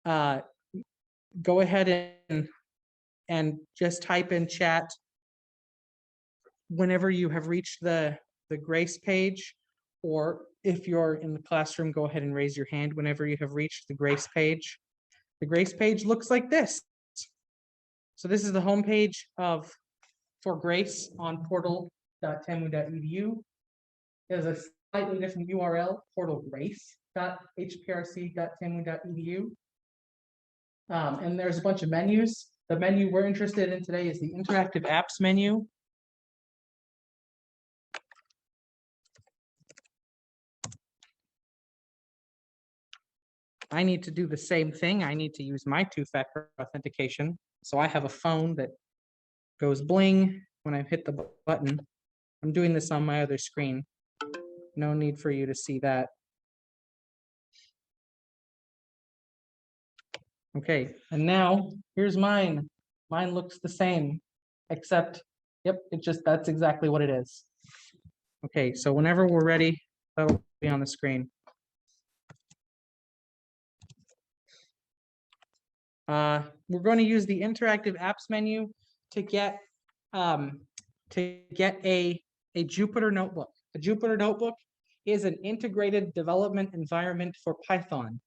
uh, go ahead and just type in chat whenever you have reached the grace page, or if you're in the classroom, go ahead and raise your hand whenever you have reached the grace page. The grace page looks like this. So this is the homepage for Grace on portal.tamu.edu. There's a slightly different URL, portalgrace.hprc.tamu.edu. And there's a bunch of menus. The menu we're interested in today is the interactive apps menu. I need to do the same thing. I need to use my two-factor authentication. So I have a phone that goes bling when I hit the button. I'm doing this on my other screen. No need for you to see that. Okay, and now here's mine. Mine looks the same, except, yep, that's exactly what it is. Okay, so whenever we're ready, that'll be on the screen. We're going to use the interactive apps menu to get a Jupyter notebook. A Jupyter notebook is an integrated development environment for Python.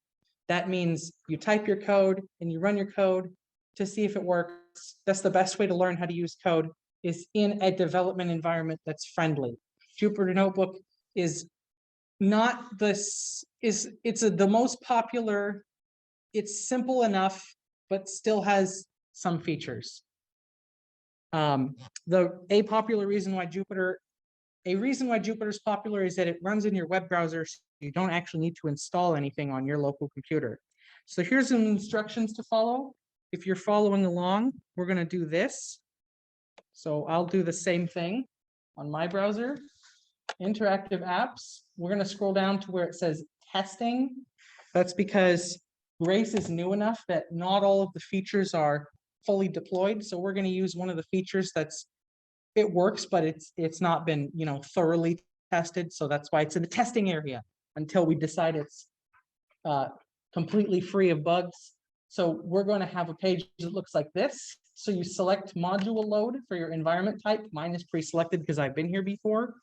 That means you type your code and you run your code to see if it works. That's the best way to learn how to use code, is in a development environment that's friendly. Jupyter Notebook is not this, the most popular. It's simple enough, but still has some features. A popular reason why Jupyter is popular is that it runs in your web browser, so you don't actually need to install anything on your local computer. So here's some instructions to follow. If you're following along, we're going to do this. So I'll do the same thing on my browser. Interactive apps. We're going to scroll down to where it says testing. That's because Grace is new enough that not all of the features are fully deployed. So we're going to use one of the features it works, but it's not been, thoroughly tested. So that's why it's in the testing area until we decide it's completely free of bugs. So we're going to have a page that looks like this. So you select module load for your environment type. Mine is pre-selected because I've been here before.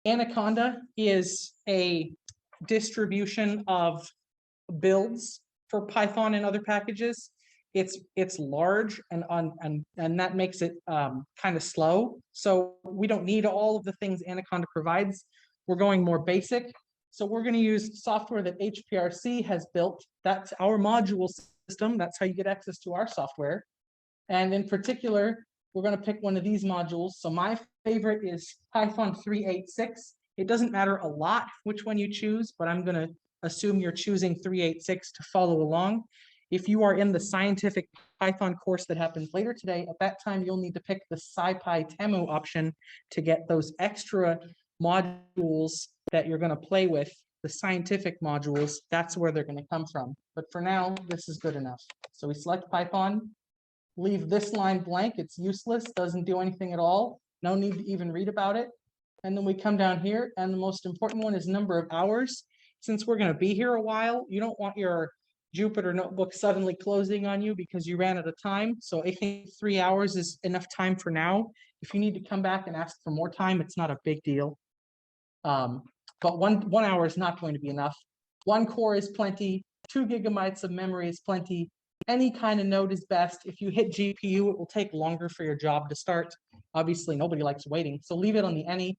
Anaconda is a distribution of builds for Python and other packages. It's large and that makes it kind of slow. So we don't need all of the things Anaconda provides. We're going more basic. So we're going to use software that HPRC has built. That's our module system. That's how you get access to our software. And in particular, we're going to pick one of these modules. So my favorite is Python 386. It doesn't matter a lot which one you choose, but I'm going to assume you're choosing 386 to follow along. If you are in the scientific Python course that happens later today, at that time, you'll need to pick the SciPy Temu option to get those extra modules that you're going to play with, the scientific modules. That's where they're going to come from. But for now, this is good enough. So we select Python, leave this line blank. It's useless, doesn't do anything at all. No need to even read about it. And then we come down here, and the most important one is number of hours. Since we're going to be here a while, you don't want your Jupyter notebook suddenly closing on you because you ran out of time. So I think 3 hours is enough time for now. If you need to come back and ask for more time, it's not a big deal. But one hour is not going to be enough. 1 core is plenty. 2 gigabytes of memory is plenty. Any kind of node is best. If you hit GPU, it will take longer for your job to start. Obviously, nobody likes waiting, so leave it on the any.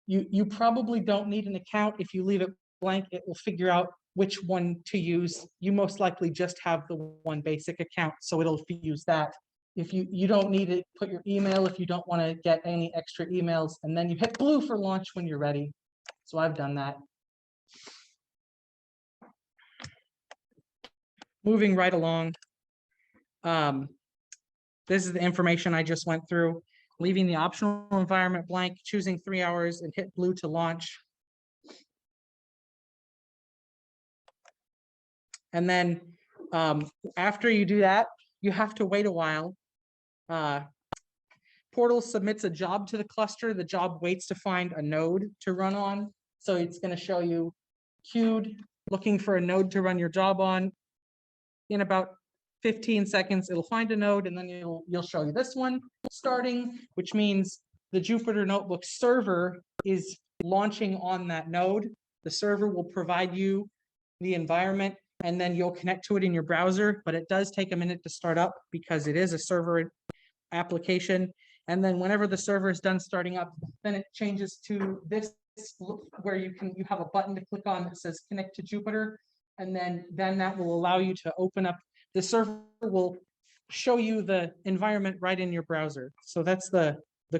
You probably don't need an account. If you leave it blank, it will figure out which one to use. You most likely just have the one basic account, so it'll use that. If you don't need it, put your email if you don't want to get any extra emails, and then you hit blue for launch when you're ready. So I've done that. Moving right along. This is the information I just went through. Leaving the optional environment blank, choosing 3 hours, and hit blue to launch. And then after you do that, you have to wait a while. Portal submits a job to the cluster. The job waits to find a node to run on. So it's going to show you queued, looking for a node to run your job on. in about 15 seconds, it'll find a node and then you'll show you this one starting, which means the Jupyter Notebook server is launching on that node. The server will provide you the environment and then you'll connect to it in your browser, but it does take a minute to start up because it is a server application. And then whenever the server is done starting up, then it changes to this where you have a button to click on that says connect to Jupyter. And then that will allow you to open up, the server will show you the environment right in your browser. So that's the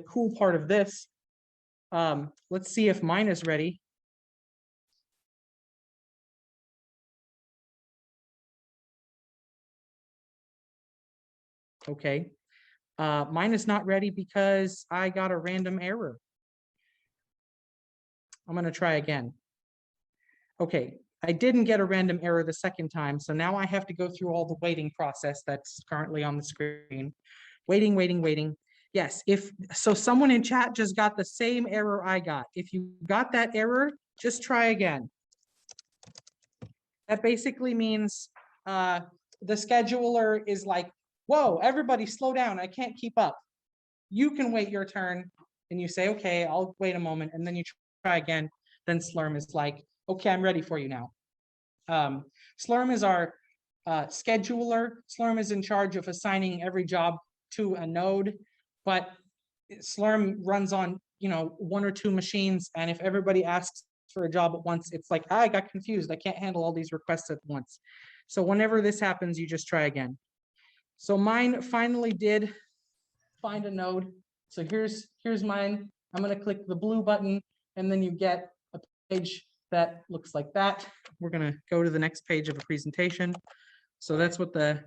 cool part of this. Let's see if mine is ready. Okay. Mine is not ready because I got a random error. I'm going to try again. Okay, I didn't get a random error the second time, so now I have to go through all the waiting process that's currently on the screen. Waiting. Yes, so someone in chat just got the same error I got. If you got that error, just try again. That basically means the scheduler is like, whoa, everybody slow down, I can't keep up. You can wait your turn and you say, okay, I'll wait a moment, and then you try again. Then Slurm is like, okay, I'm ready for you now. Slurm is our scheduler. Slurm is in charge of assigning every job to a node, but Slurm runs on, 1 or 2 machines, and if everybody asks for a job at once, it's like, I got confused, I can't handle all these requests at once. So whenever this happens, you just try again. So mine finally did find a node. So here's mine. I'm going to click the blue button, and then you get a page that looks like that. We're going to go to the next page of a presentation. So that's what the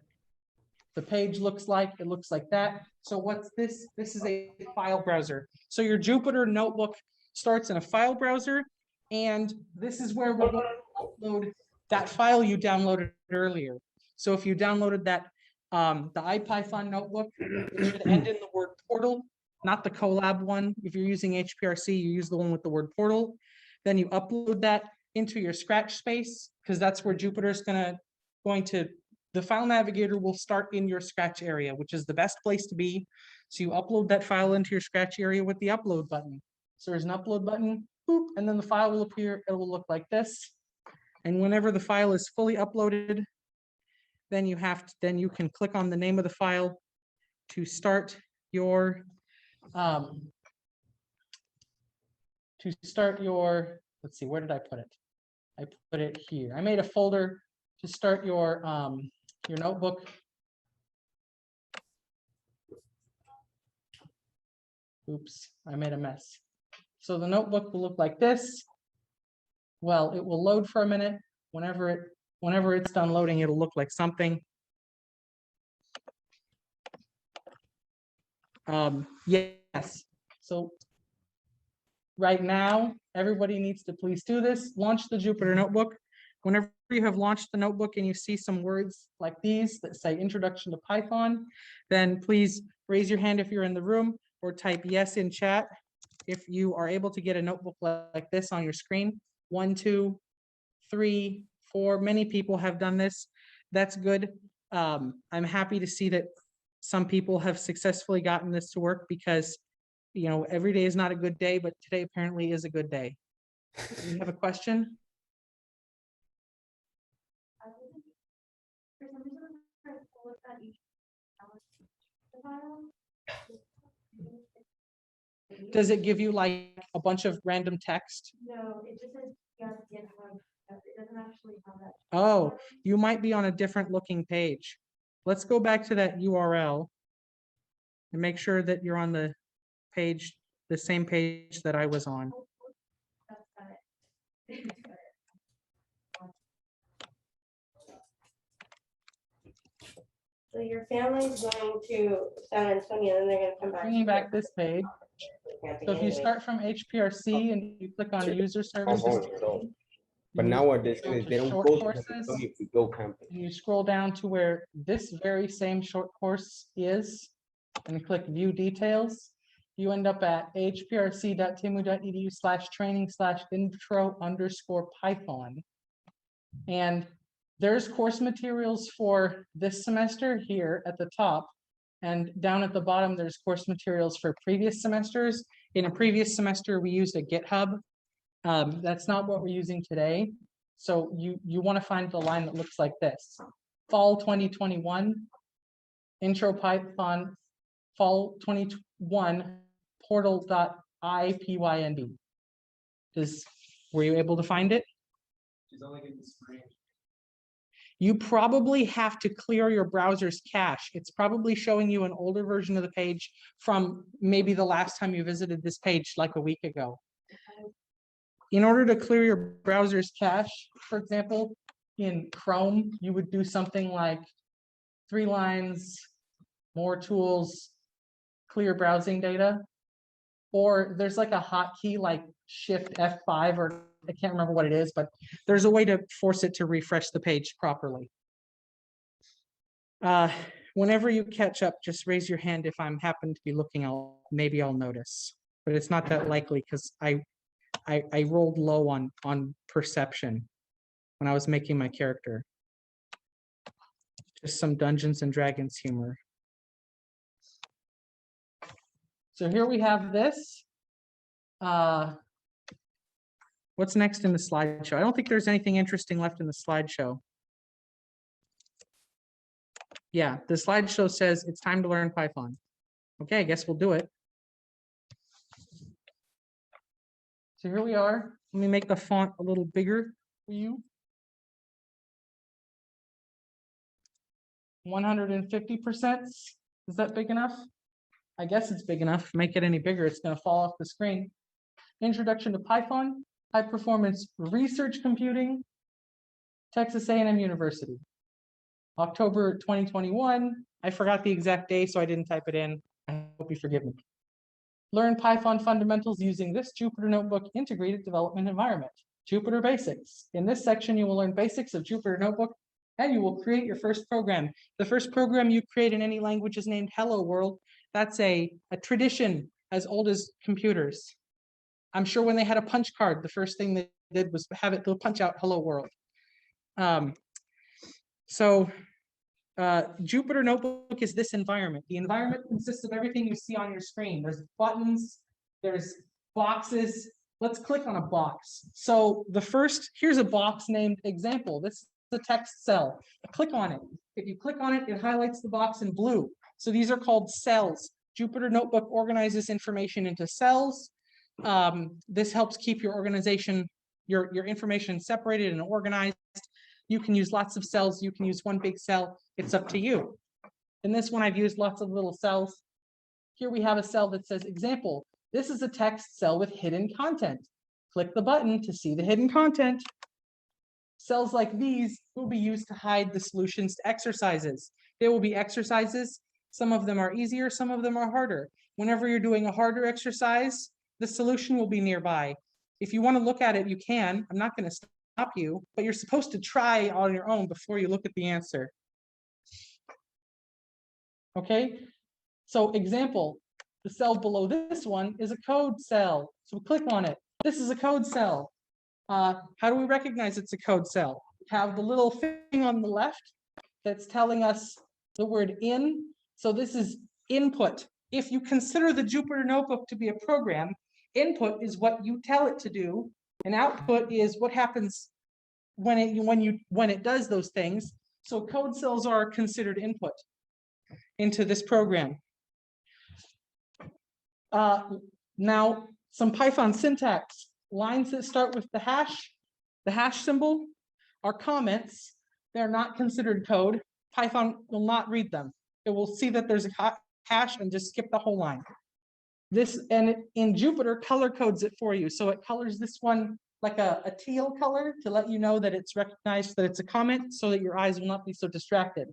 page looks like. It looks like that. So what's this? This is a file browser. So your Jupyter Notebook starts in a file browser, and this is where we're going to upload that file you downloaded earlier. So if you downloaded that the IPython notebook, it should end in the word portal, not the Colab one. If you're using HPRC, you use the one with the word portal. Then you upload that into your Scratch space, because that's where Jupyter is the file navigator will start in your Scratch area, which is the best place to be. So you upload that file into your Scratch area with the upload button. So there's an upload button, boop, and then the file will appear. It will look like this. And whenever the file is fully uploaded, then you can click on the name of the file to start your let's see, where did I put it? I put it here. I made a folder to start your notebook. Oops, I made a mess. So the notebook will look like this. Well, it will load for a minute. Whenever it's done loading, it'll look like something. Yes. So right now, everybody needs to please do this. Launch the Jupyter Notebook. Whenever you have launched the notebook and you see some words like these that say Introduction to Python, then please raise your hand if you're in the room, or type yes in chat if you are able to get a notebook like this on your screen. 1, 2, 3, 4. Many people have done this. That's good. I'm happy to see that some people have successfully gotten this to work, because every day is not a good day, but today apparently is a good day. Do you have a question? Does it give you like a bunch of random text? No, it just says you have to get one. It doesn't actually have that. Oh, you might be on a different looking page. Let's go back to that URL and make sure that you're on the page, the same page that I was on. That's got it. So your family's going to San Antonio, and they're going to come back. Bringing back this page. So if you start from HPRC and you click on user services, but nowadays go they to don't short go to courses, San Antonio to go camping. and you scroll down to where this very same short course is, and click view details. You end up at hprc.tamu.edu/training/intro_Python. And There's course materials for this semester here at the top. And down at the bottom, there's course materials for previous semesters. In a previous semester, we used a GitHub. That's not what we're using today. So you want to find the line that looks like this. Fall 2021, intro Python, fall 2021, portal.ipynd. Were you able to find it? She's only getting the screen. You probably have to clear your browser's cache. It's probably showing you an older version of the page from maybe the last time you visited this page like a week ago. In order to clear your browser's cache, for example, in Chrome, you would do something like 3 lines, more tools, clear browsing data. Or there's like a hotkey like Shift F5, or I can't remember what it is, but there's a way to force it to refresh the page properly. Whenever you catch up, just raise your hand. If I'm happen to be looking, maybe I'll notice, but it's not that likely because I rolled low on perception when I was making my character. Just some Dungeons and Dragons humor. So here we have this. What's next in the slideshow? I don't think there's anything interesting left in the slideshow. Yeah, the slideshow says it's time to learn Python. Okay, I guess we'll do it. So here we are. Let me make the font a little bigger for you. 150%. Is that big enough? I guess it's big enough. Make it any bigger, it's going to fall off the screen. Introduction to Python, high performance research computing, Texas A&M University. October 2021. I forgot the exact day, so I didn't type it in. I hope you forgive me. Learn Python fundamentals using this Jupyter Notebook integrated development environment. Jupyter Basics. In this section, you will learn basics of Jupyter Notebook, and you will create your first program. The first program you create in any language is named Hello World. That's a tradition as old as computers. I'm sure when they had a punch card, the first thing they did was have it punch out Hello World. Jupyter Notebook is this environment. The environment consists of everything you see on your screen. There's buttons, there's boxes. Let's click on a box. So here's a box named example. This is the text cell. Click on it. If you click on it, it highlights the box in blue. So these are called cells. Jupyter Notebook organizes information into cells. This helps keep your organization, your information separated and organized. You can use lots of cells. You can use one big cell. It's up to you. In this one, I've used lots of little cells. Here we have a cell that says example. This is a text cell with hidden content. Click the button to see the hidden content. Cells like these will be used to hide the solutions to exercises. There will be exercises. Some of them are easier, some of them are harder. Whenever you're doing a harder exercise, the solution will be nearby. If you want to look at it, you can. I'm not going to stop you, but you're supposed to try on your own before you look at the answer. Okay, so example, the cell below this one is a code cell. So click on it. This is a code cell. How do we recognize it's a code cell? We have the little thing on the left that's telling us the word in. So this is input. If you consider the Jupyter Notebook to be a program, input is what you tell it to do, and output is what happens when it does those things. So code cells are considered input into this program. Now, some Python syntax. Lines that start with the hash symbol are comments. They're not considered code. Python will not read them. It will see that there's a hash and just skip the whole line. In Jupyter, color codes it for you. So it colors this one like a teal color to let you know that it's recognized that it's a comment so that your eyes will not be so distracted.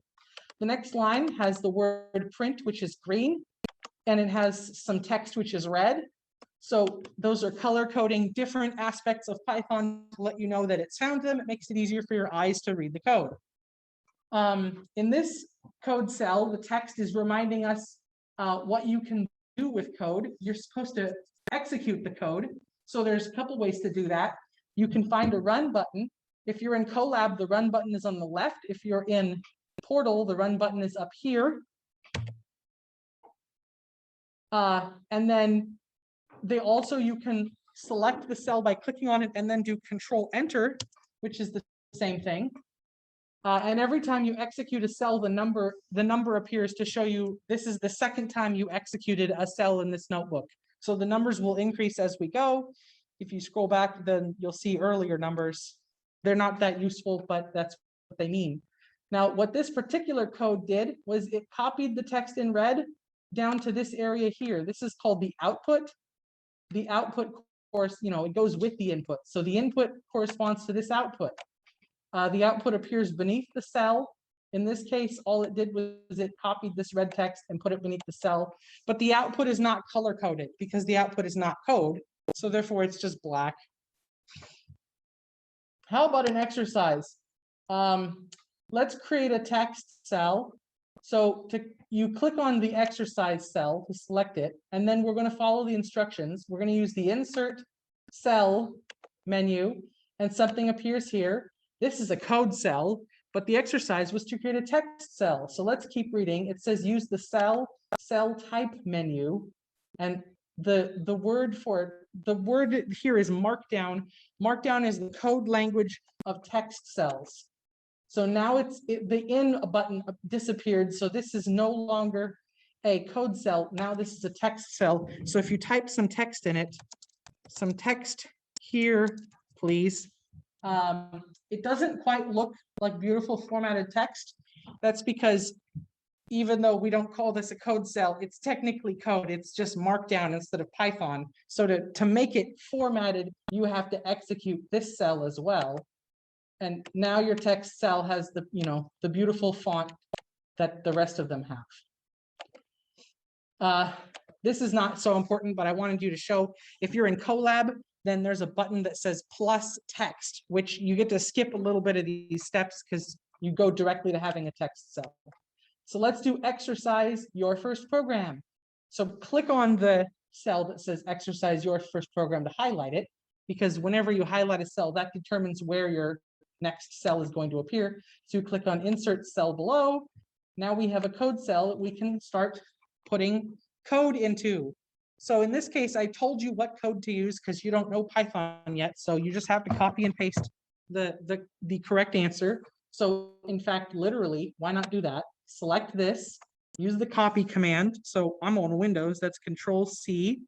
The next line has the word print, which is green, and it has some text, which is red. So those are color coding different aspects of Python to let you know that it's found them. It makes it easier for your eyes to read the code. In this code cell, the text is reminding us what you can do with code. You're supposed to execute the code. So there's a couple ways to do that. You can find a run button. If you're in Colab, the run button is on the left. If you're in Portal, the run button is up here. And then you can select the cell by clicking on it and then do Control Enter, which is the same thing. And every time you execute a cell, the number appears to show you this is the second time you executed a cell in this notebook. So the numbers will increase as we go. If you scroll back, then you'll see earlier numbers. They're not that useful, but that's what they mean. Now, what this particular code did was it copied the text in red down to this area here. This is called the output. The output, of course, it goes with the input. So the input corresponds to this output. The output appears beneath the cell. In this case, all it did was it copied this red text and put it beneath the cell. But the output is not color coded because the output is not code. So therefore, it's just black. How about an exercise? Let's create a text cell. So you click on the exercise cell to select it, and then we're going to follow the instructions. We're going to use the Insert Cell menu, and something appears here. This is a code cell, but the exercise was to create a text cell. So let's keep reading. It says use the cell type menu, and the word here is markdown. Markdown is the code language of text cells. So now the in button disappeared. So this is no longer a code cell. Now this is a text cell. So if you type some text in it, some text here, please. It doesn't quite look like beautiful formatted text. That's because even though we don't call this a code cell, it's technically code. It's just Markdown instead of Python. So to make it formatted, you have to execute this cell as well. And now your text cell has the beautiful font that the rest of them have. This is not so important, but I wanted you to show if you're in Colab, then there's a button that says plus text, which you get to skip a little bit of these steps because you go directly to having a text cell. So let's do exercise your first program. So click on the cell that says exercise your first program to highlight it, because whenever you highlight a cell, that determines where your next cell is going to appear. So you click on insert cell below. Now we have a code cell that we can start putting code into. So in this case, I told you what code to use because you don't know Python yet. So you just have to copy and paste the correct answer. So in fact, literally, why not do that? Select this, use the copy command. So I'm on Windows, that's Control C.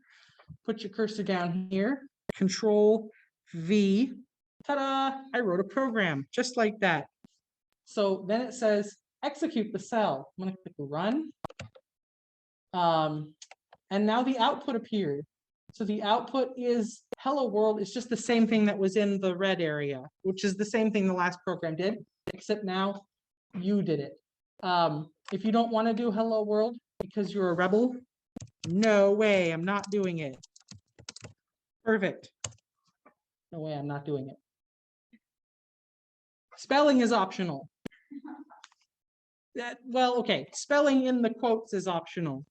Put your cursor down here, Control V. Ta-da! I wrote a program just like that. So then it says execute the cell. I'm going to click run. And now the output appeared. So the output is hello world. It's just the same thing that was in the red area, which is the same thing the last program did, except now you did it. If you don't want to do hello world because you're a rebel, no way, I'm not doing it. Perfect. No way, I'm not doing it. Spelling is optional. Well, okay, spelling in the quotes is optional.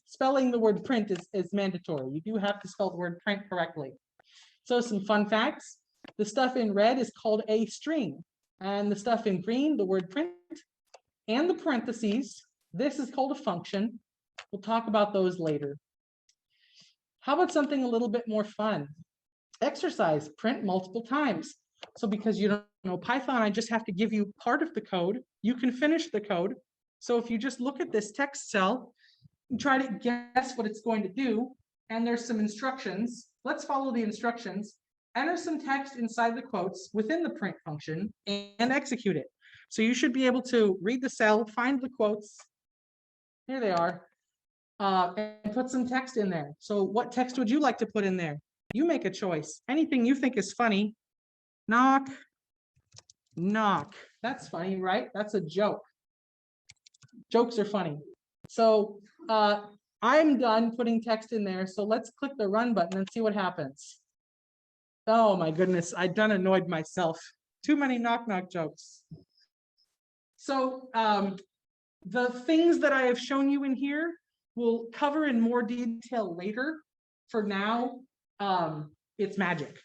Spelling the word print is mandatory. You do have to spell the word print correctly. So some fun facts. The stuff in red is called a string. And the stuff in green, the word print, and the parentheses, this is called a function. We'll talk about those later. How about something a little bit more fun? Exercise, print multiple times. So because you don't know Python, I just have to give you part of the code. You can finish the code. So if you just look at this text cell, and try to guess what it's going to do, and there's some instructions. Let's follow the instructions. Enter some text inside the quotes within the print function and execute it. So you should be able to read the cell, find the quotes. Here they are. And put some text in there. So what text would you like to put in there? You make a choice. Anything you think is funny. Knock, knock. That's funny, right? That's a joke. Jokes are funny. So I'm done putting text in there. So let's click the run button and see what happens. Oh my goodness, I done annoyed myself. Too many knock knock jokes. So the things that I have shown you in here we'll cover in more detail later. For now, it's magic.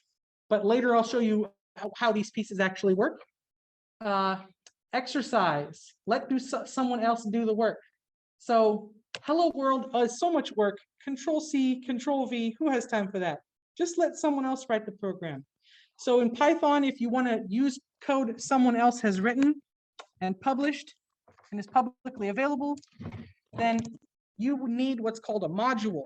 But later I'll show you how these pieces actually work. Exercise, someone else do the work. So hello world is so much work. Control C, Control V, who has time for that? Just let someone else write the program. So in Python, if you want to use code someone else has written and published and is publicly available, then you would need what's called a module.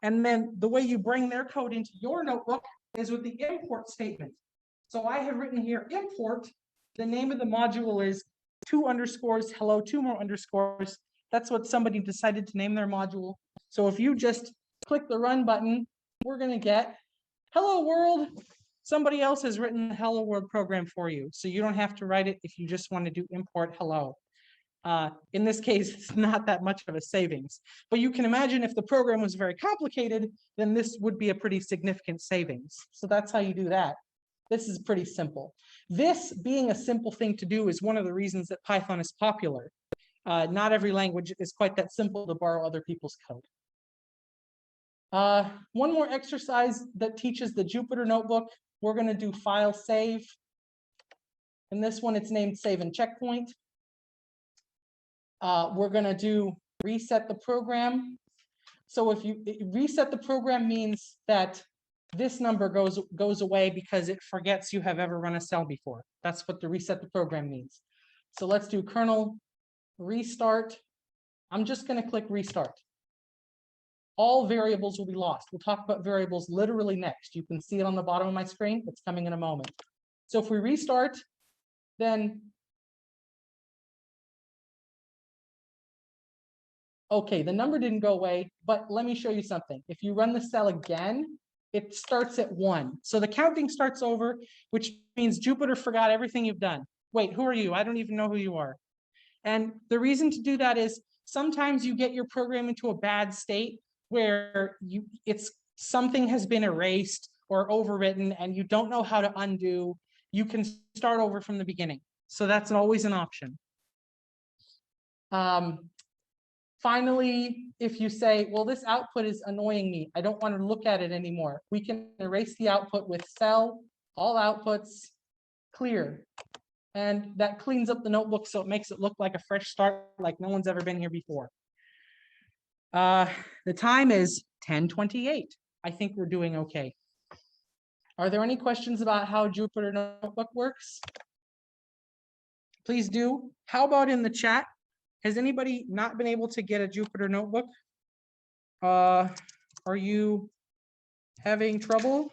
And then the way you bring their code into your notebook is with the import statement. So I have written here import. The name of the module is 2 underscores hello 2 more underscores. That's what somebody decided to name their module. So if you just click the run button, we're going to get hello world. Somebody else has written the hello world program for you. So you don't have to write it if you just want to do import hello. In this case, it's not that much of a savings, but you can imagine if the program was very complicated, then this would be a pretty significant savings. So that's how you do that. This is pretty simple. This being a simple thing to do is one of the reasons that Python is popular. Not every language is quite that simple to borrow other people's code. One more exercise that teaches the Jupyter Notebook. We're going to do file save. In this one, it's named save and checkpoint. We're going to do reset the program. So if you reset the program means that this number goes away because it forgets you have ever run a cell before. That's what the reset the program means. So let's do kernel restart. I'm just going to click restart. All variables will be lost. We'll talk about variables literally next. You can see it on the bottom of my screen. It's coming in a moment. So if we restart, then okay, the number didn't go away, but let me show you something. If you run the cell again, it starts at 1. So the counting starts over, which means Jupyter forgot everything you've done. Wait, who are you? I don't even know who you are. And the reason to do that is sometimes you get your program into a bad state where something has been erased or overwritten and you don't know how to undo. You can start over from the beginning. So that's always an option. Finally, if you say, well, this output is annoying me, I don't want to look at it anymore, we can erase the output with cell, all outputs, clear. And that cleans up the notebook so it makes it look like a fresh start, like no one's ever been here before. The time is 10:28. I think we're doing okay. Are there any questions about how Jupyter Notebook works? Please do. How about in the chat? Has anybody not been able to get a Jupyter Notebook? Are you having trouble?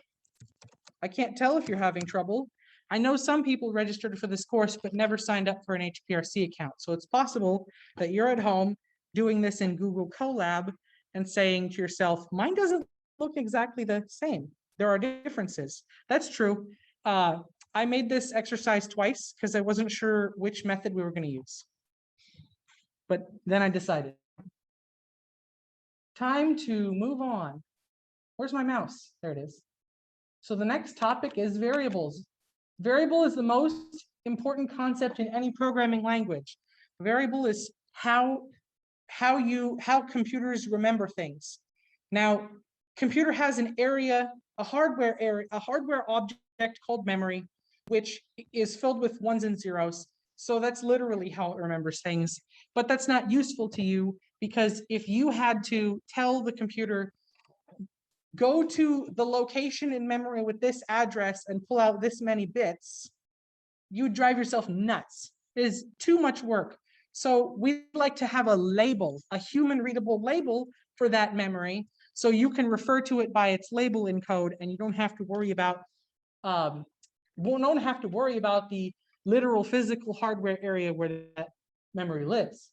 I can't tell if you're having trouble. I know some people registered for this course but never signed up for an HPRC account. So it's possible that you're at home doing this in Google Colab and saying to yourself, mine doesn't look exactly the same. There are differences. That's true. I made this exercise twice because I wasn't sure which method we were going to use. But then I decided. Time to move on. Where's my mouse? There it is. So the next topic is variables. Variable is the most important concept in any programming language. Variable is how computers remember things. Now, computer has an area, a hardware object called memory, which is filled with ones and zeros. So that's literally how it remembers things. But that's not useful to you because if you had to tell the computer, go to the location in memory with this address and pull out this many bits, you drive yourself nuts. It is too much work. So we like to have a label, a human readable label for that memory. So you can refer to it by its label in code and you don't have to worry about, the literal physical hardware area where that memory lives.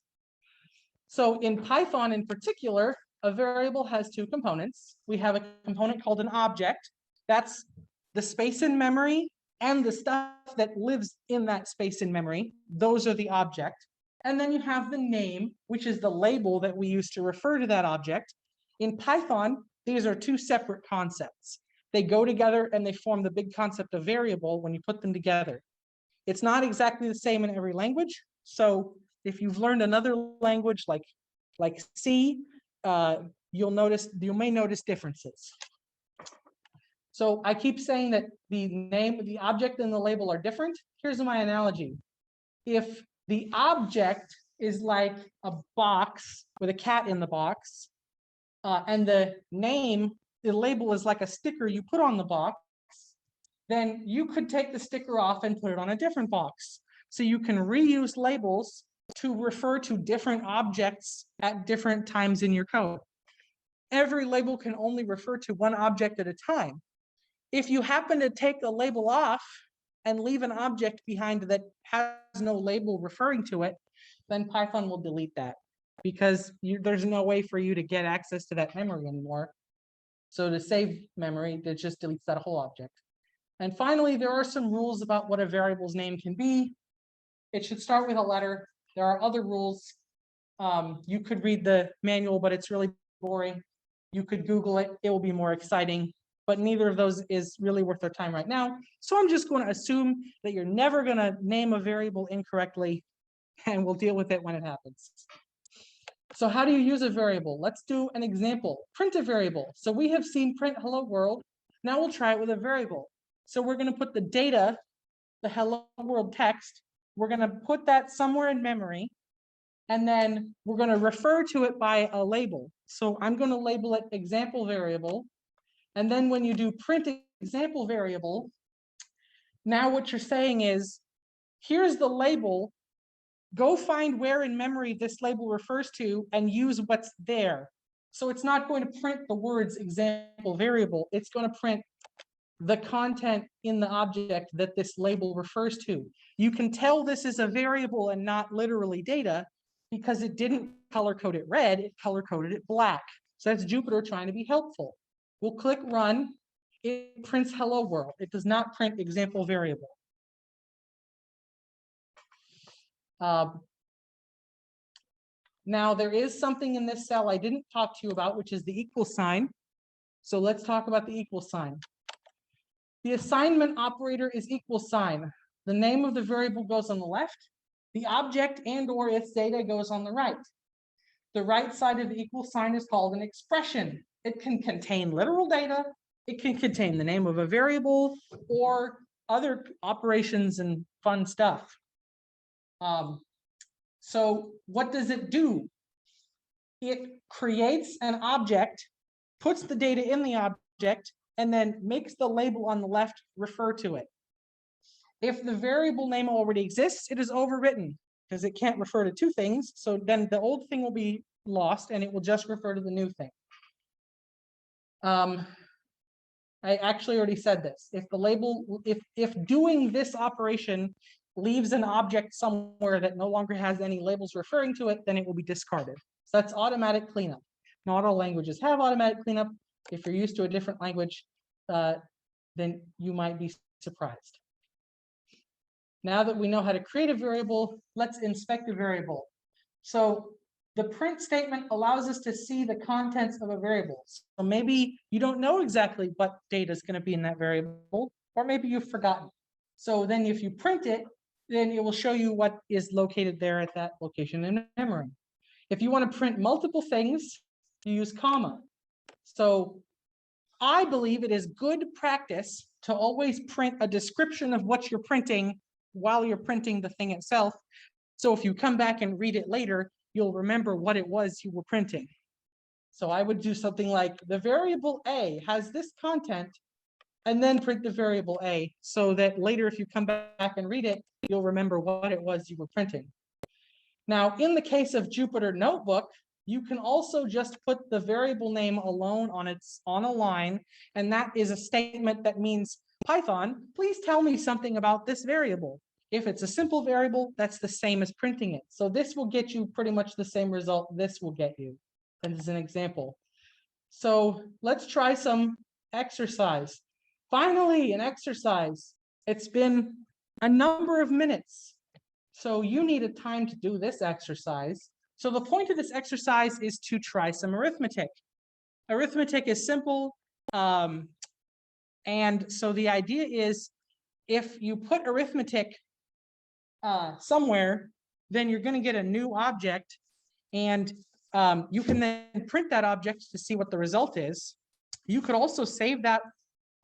So in Python in particular, a variable has two components. We have a component called an object. That's the space in memory and the stuff that lives in that space in memory. Those are the object. And then you have the name, which is the label that we use to refer to that object. In Python, these are two separate concepts. They go together and they form the big concept of variable when you put them together. It's not exactly the same in every language. So if you've learned another language like C, you may notice differences. So I keep saying that the name, the object and the label are different. Here's my analogy. If the object is like a box with a cat in the box, and the name, the label is like a sticker you put on the box, then you could take the sticker off and put it on a different box. So you can reuse labels to refer to different objects at different times in your code. Every label can only refer to one object at a time. If you happen to take a label off and leave an object behind that has no label referring to it, then Python will delete that because there's no way for you to get access to that memory anymore. So to save memory, it just deletes that whole object. And finally, there are some rules about what a variable's name can be. It should start with a letter. There are other rules. You could read the manual, but it's really boring. You could Google it. It will be more exciting, but neither of those is really worth their time right now. So I'm just going to assume that you're never going to name a variable incorrectly, and we'll deal with it when it happens. So how do you use a variable? Let's do an example. Print a variable. So we have seen print hello world. Now we'll try it with a variable. So we're going to put the data, the hello world text, we're going to put that somewhere in memory, and then we're going to refer to it by a label. So I'm going to label it example variable. And then when you do print example variable, now what you're saying is, here's the label, go find where in memory this label refers to and use what's there. So it's not going to print the words example variable, it's going to print the content in the object that this label refers to. You can tell this is a variable and not literally data because it didn't color code it red, it color coded it black. So that's Jupyter trying to be helpful. We'll click run, it prints hello world. It does not print example variable. Now there is something in this cell I didn't talk to you about, which is the equal sign. So let's talk about the equal sign. The assignment operator is equal sign. The name of the variable goes on the left. The object and or its data goes on the right. The right side of the equal sign is called an expression. It can contain literal data. It can contain the name of a variable or other operations and fun stuff. So what does it do? It creates an object, puts the data in the object, and then makes the label on the left refer to it. If the variable name already exists, it is overwritten because it can't refer to two things. So then the old thing will be lost and it will just refer to the new thing. I actually already said this. If the label, if doing this operation leaves an object somewhere that no longer has any labels referring to it, then it will be discarded. So that's automatic cleanup. Not all languages have automatic cleanup. If you're used to a different language, then you might be surprised. Now that we know how to create a variable, let's inspect a variable. So the print statement allows us to see the contents of a variable. So maybe you don't know exactly what data is going to be in that variable, or maybe you've forgotten. So then if you print it, then it will show you what is located there at that location in memory. If you want to print multiple things, you use comma. So I believe it is good practice to always print a description of what you're printing while you're printing the thing itself. So if you come back and read it later, you'll remember what it was you were printing. So I would do something like the variable A has this content, and then print the variable A so that later if you come back and read it, you'll remember what it was you were printing. Now, in the case of Jupyter Notebook, you can also just put the variable name alone on a line, and that is a statement that means, Python, please tell me something about this variable. If it's a simple variable, that's the same as printing it. So this will get you pretty much the same result this will get you. And as an example. So let's try some exercise. Finally, an exercise. It's been a number of minutes. So you need a time to do this exercise. So the point of this exercise is to try some arithmetic. Arithmetic is simple. And so the idea is if you put arithmetic somewhere, then you're going to get a new object, and you can then print that object to see what the result is. You could also save that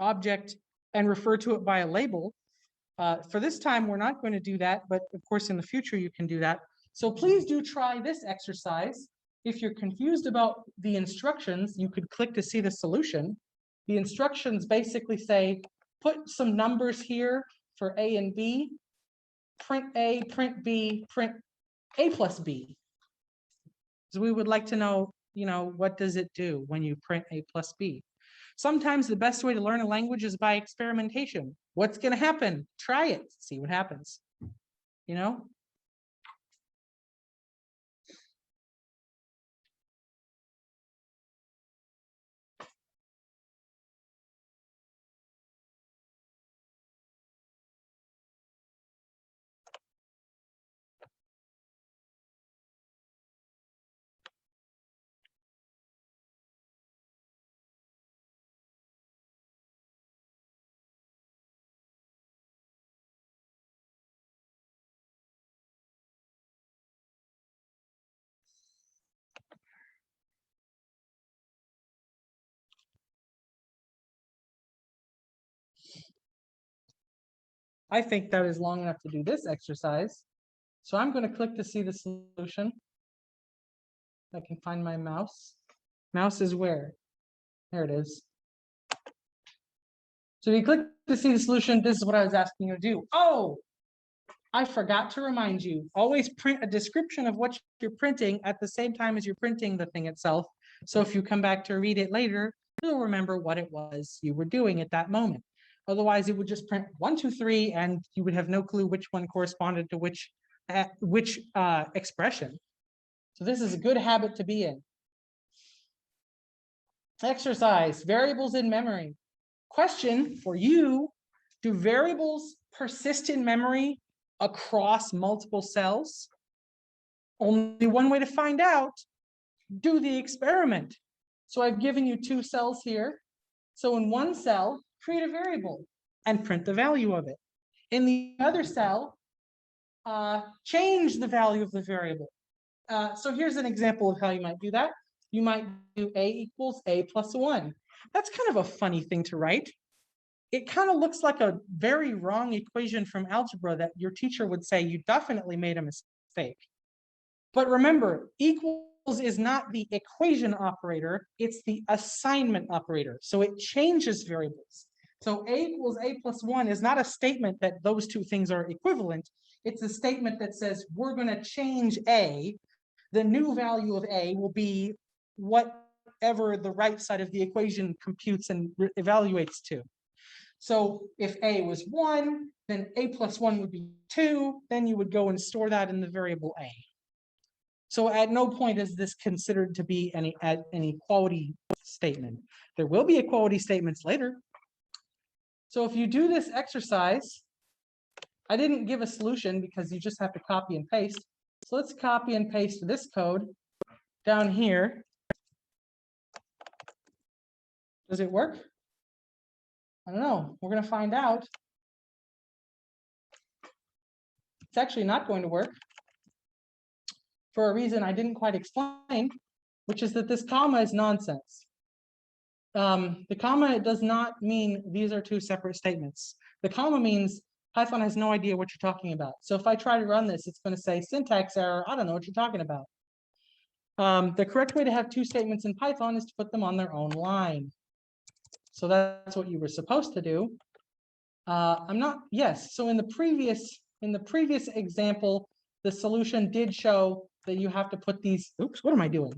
object and refer to it by a label. For this time, we're not going to do that, but of course, in the future, you can do that. So please do try this exercise. If you're confused about the instructions, you could click to see the solution. The instructions basically say, put some numbers here for A and B, print A, print B, print A plus B. So we would like to know, what does it do when you print A plus B? Sometimes the best way to learn a language is by experimentation. What's going to happen? Try it, see what happens. I think that is long enough to do this exercise. So I'm going to click to see the solution. I can find my mouse. Mouse is where? There it is. So if you click to see the solution, this is what I was asking you to do. Oh, I forgot to remind you, always print a description of what you're printing at the same time as you're printing the thing itself. So if you come back to read it later, you'll remember what it was you were doing at that moment. Otherwise, it would just print 1, 2, 3, and you would have no clue which one corresponded to which expression. So this is a good habit to be in. Exercise, variables in memory. Question for you, do variables persist in memory across multiple cells? Only one way to find out, do the experiment. So I've given you 2 cells here. So in one cell, create a variable and print the value of it. In the other cell, change the value of the variable. So here's an example of how you might do that. You might do A equals A plus 1. That's kind of a funny thing to write. It kind of looks like a very wrong equation from algebra that your teacher would say you definitely made a mistake. But remember, equals is not the equation operator, it's the assignment operator. So it changes variables. So A equals A plus 1 is not a statement that those 2 things are equivalent. It's a statement that says we're going to change A. The new value of A will be whatever the right side of the equation computes and evaluates to. So if A was 1, then A plus 1 would be 2. Then you would go and store that in the variable A. So at no point is this considered to be an equality statement. There will be equality statements later. So if you do this exercise, I didn't give a solution because you just have to copy and paste. So let's copy and paste this code down here. Does it work? I don't know. We're going to find out. It's actually not going to work for a reason I didn't quite explain, which is that this comma is nonsense. The comma does not mean these are 2 separate statements. The comma means Python has no idea what you're talking about. So if I try to run this, it's going to say syntax error. I don't know what you're talking about. The correct way to have 2 statements in Python is to put them on their own line. So that's what you were supposed to do. Yes. So in the previous example, the solution did show that you have to put these, oops, what am I doing?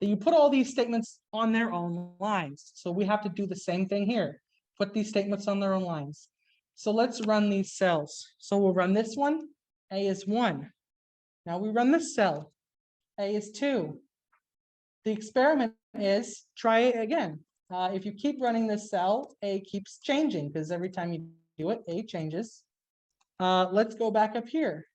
That you put all these statements on their own lines. So we have to do the same thing here. Put these statements on their own lines. So let's run these cells. So we'll run this one. A is 1. Now we run this cell. A is 2. The experiment is try it again. If you keep running this cell, A keeps changing because every time you do it, A changes. Let's go back up here.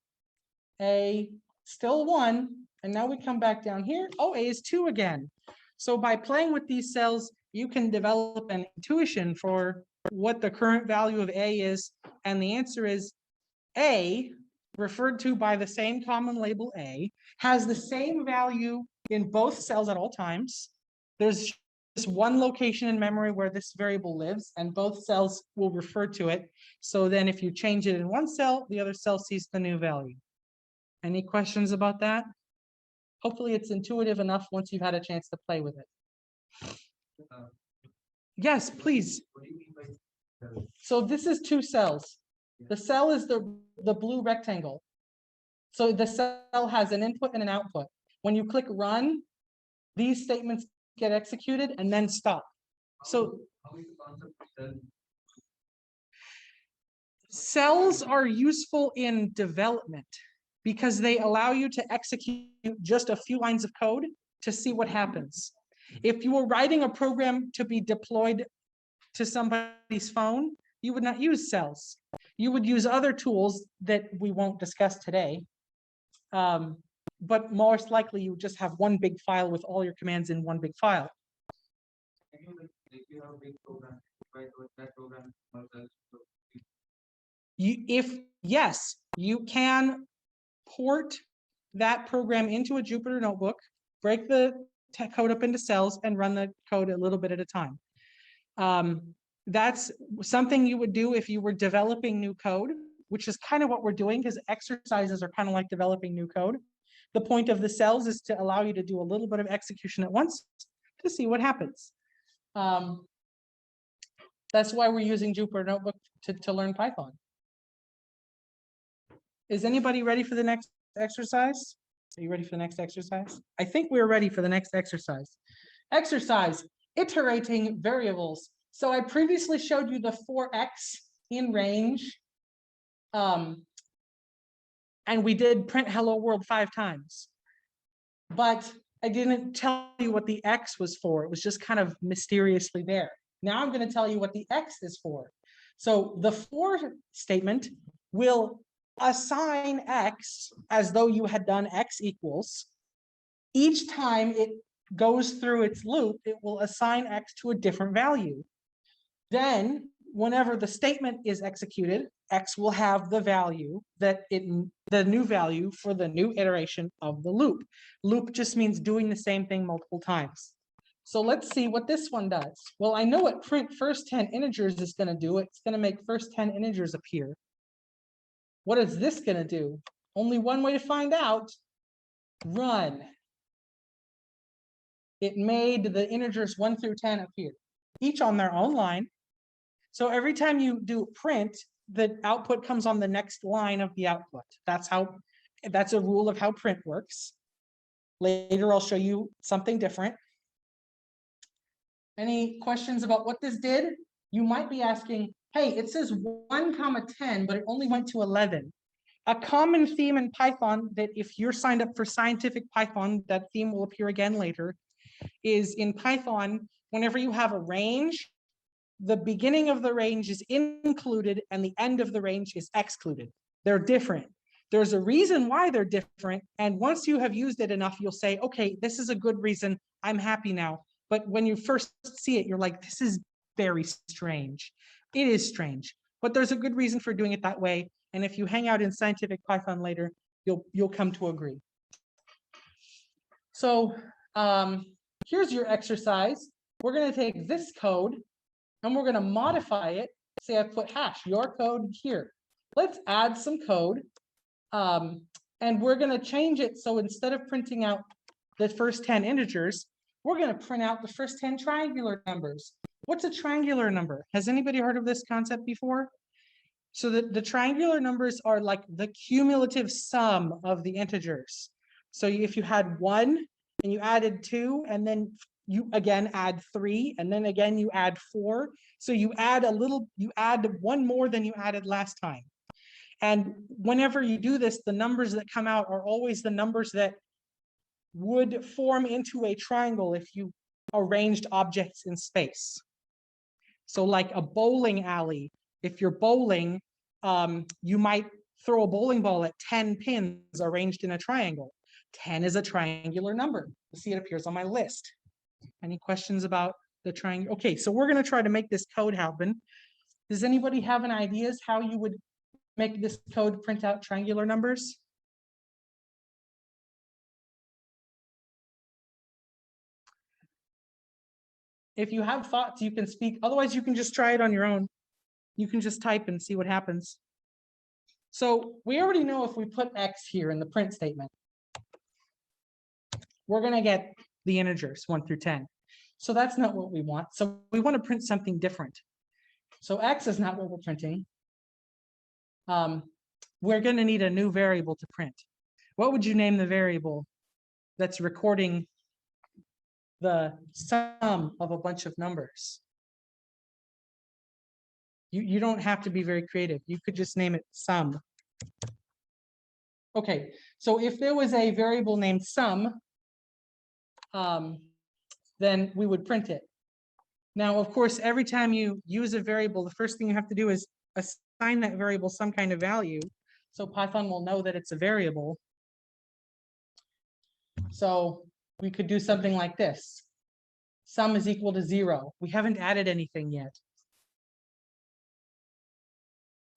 A still 1, and now we come back down here. Oh, A is 2 again. So by playing with these cells, you can develop an intuition for what the current value of A is, and the answer is A, referred to by the same common label A, has the same value in both cells at all times. There's one location in memory where this variable lives, and both cells will refer to it. So then if you change it in one cell, the other cell sees the new value. Any questions about that? Hopefully it's intuitive enough once you've had a chance to play with it. Uh, Yes, please. What do you mean by? So this is two cells. The cell is the blue rectangle. So the cell has an input and an output. When you click run, these statements get executed and then stop. So How is the concept of cell? cells are useful in development because they allow you to execute just a few lines of code to see what happens. If you were writing a program to be deployed to somebody's phone, you would not use cells. You would use other tools that we won't discuss today. But most likely you just have one big file with all your commands in one big file. Can you like if you have a big program, write that program small cells, so Yes, you can port that program into a Jupyter notebook, break the code up into cells and run the code a little bit at a time. That's something you would do if you were developing new code, which is kind of what we're doing because exercises are kind of like developing new code. The point of the cells is to allow you to do a little bit of execution at once to see what happens. That's why we're using Jupyter Notebook to learn Python. Is anybody ready for the next exercise? Are you ready for the next exercise? I think we're ready for the next exercise. Exercise, iterating variables. So I previously showed you the 4x in range. And we did print hello world 5 times. But I didn't tell you what the x was for. It was just kind of mysteriously there. Now I'm going to tell you what the x is for. So the for statement will assign x as though you had done x equals. Each time it goes through its loop, it will assign x to a different value. Then whenever the statement is executed, x will have the value that the new value for the new iteration of the loop. Loop just means doing the same thing multiple times. So let's see what this one does. Well, I know what print first 10 integers is going to do. It's going to make first 10 integers appear. What is this going to do? Only one way to find out. Run. It made the integers 1 through 10 appear, each on their own line. So every time you do print, the output comes on the next line of the output. That's a rule of how print works. Later, I'll show you something different. Any questions about what this did? You might be asking, hey, it says 1, 10, but it only went to 11. A common theme in Python that if you're signed up for Scientific Python, that theme will appear again later, is in Python, whenever you have a range, the beginning of the range is included and the end of the range is excluded. They're different. There's a reason why they're different. And once you have used it enough, you'll say, okay, this is a good reason. I'm happy now. But when you first see it, you're like, this is very strange. It is strange, but there's a good reason for doing it that way. And if you hang out in Scientific Python later, you'll come to agree. So here's your exercise. We're going to take this code and we're going to modify it. Say I put hash, your code here. Let's add some code. And we're going to change it. So instead of printing out the first 10 integers, we're going to print out the first 10 triangular numbers. What's a triangular number? Has anybody heard of this concept before? So the triangular numbers are like the cumulative sum of the integers. So if you had 1 and you added 2 and then you again add 3 and then again you add 4. So you add one more than you added last time. And whenever you do this, the numbers that come out are always the numbers that would form into a triangle if you arranged objects in space. So like a bowling alley, if you're bowling, you might throw a bowling ball at 10 pins arranged in a triangle. 10 is a triangular number. You see it appears on my list. Any questions about the triangle? Okay, so we're going to try to make this code happen. Does anybody have any ideas how you would make this code print out triangular numbers? If you have thoughts, you can speak. Otherwise, you can just try it on your own. You can just type and see what happens. So we already know if we put X here in the print statement, we're going to get the integers 1 through 10. So that's not what we want. So we want to print something different. So X is not what we're printing. We're going to need a new variable to print. What would you name the variable that's recording the sum of a bunch of numbers? You don't have to be very creative. You could just name it sum. Okay, so if there was a variable named sum, then we would print it. Now, of course, every time you use a variable, the first thing you have to do is assign that variable some kind of value. So Python will know that it's a variable. So we could do something like this. Sum is equal to 0. We haven't added anything yet.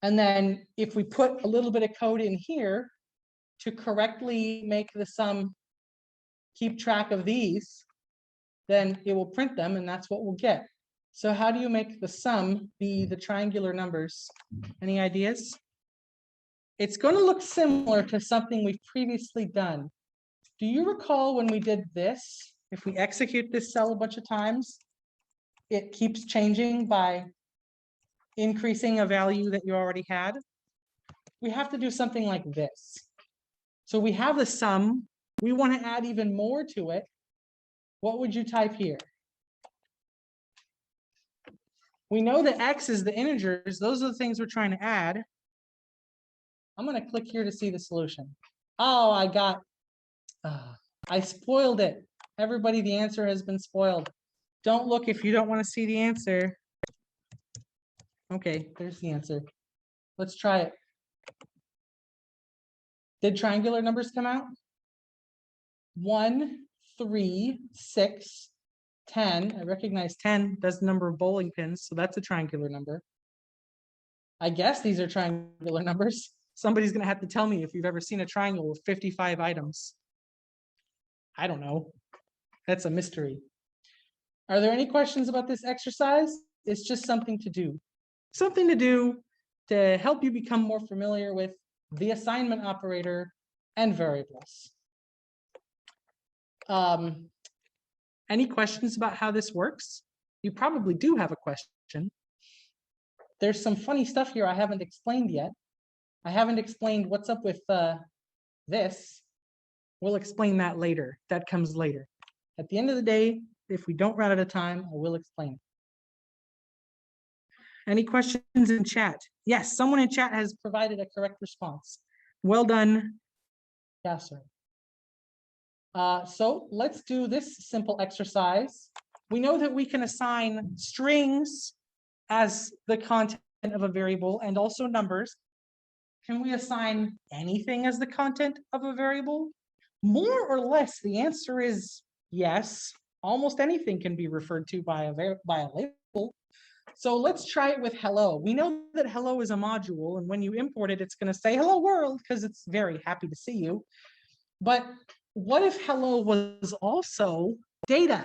And then if we put a little bit of code in here to correctly make the sum keep track of these, then it will print them, and that's what we'll get. So how do you make the sum be the triangular numbers? Any ideas? It's going to look similar to something we've previously done. Do you recall when we did this? If we execute this cell a bunch of times, it keeps changing by increasing a value that you already had. We have to do something like this. So we have the sum. We want to add even more to it. What would you type here? We know that X is the integers. Those are the things we're trying to add. I'm going to click here to see the solution. Oh, I spoiled it. Everybody, the answer has been spoiled. Don't look if you don't want to see the answer. Okay, there's the answer. Let's try it. Did triangular numbers come out? 1, 3, 6, 10. I recognize 10. That's the number of bowling pins, so that's a triangular number. I guess these are triangular numbers. Somebody's going to have to tell me if you've ever seen a triangle with 55 items. I don't know. That's a mystery. Are there any questions about this exercise? It's just something to do. Something to do to help you become more familiar with the assignment operator and variables. Any questions about how this works? You probably do have a question. There's some funny stuff here I haven't explained yet. I haven't explained what's up with this. We'll explain that later. That comes later. At the end of the day, if we don't run out of time, I will explain. Any questions in chat? Yes, someone in chat has provided a correct response. Well done. Yeah, sir. So let's do this simple exercise. We know that we can assign strings as the content of a variable and also numbers. Can we assign anything as the content of a variable? More or less, the answer is yes. Almost anything can be referred to by a label. So let's try it with hello. We know that hello is a module, and when you import it, it's going to say hello world because it's very happy to see you. But what if hello was also data?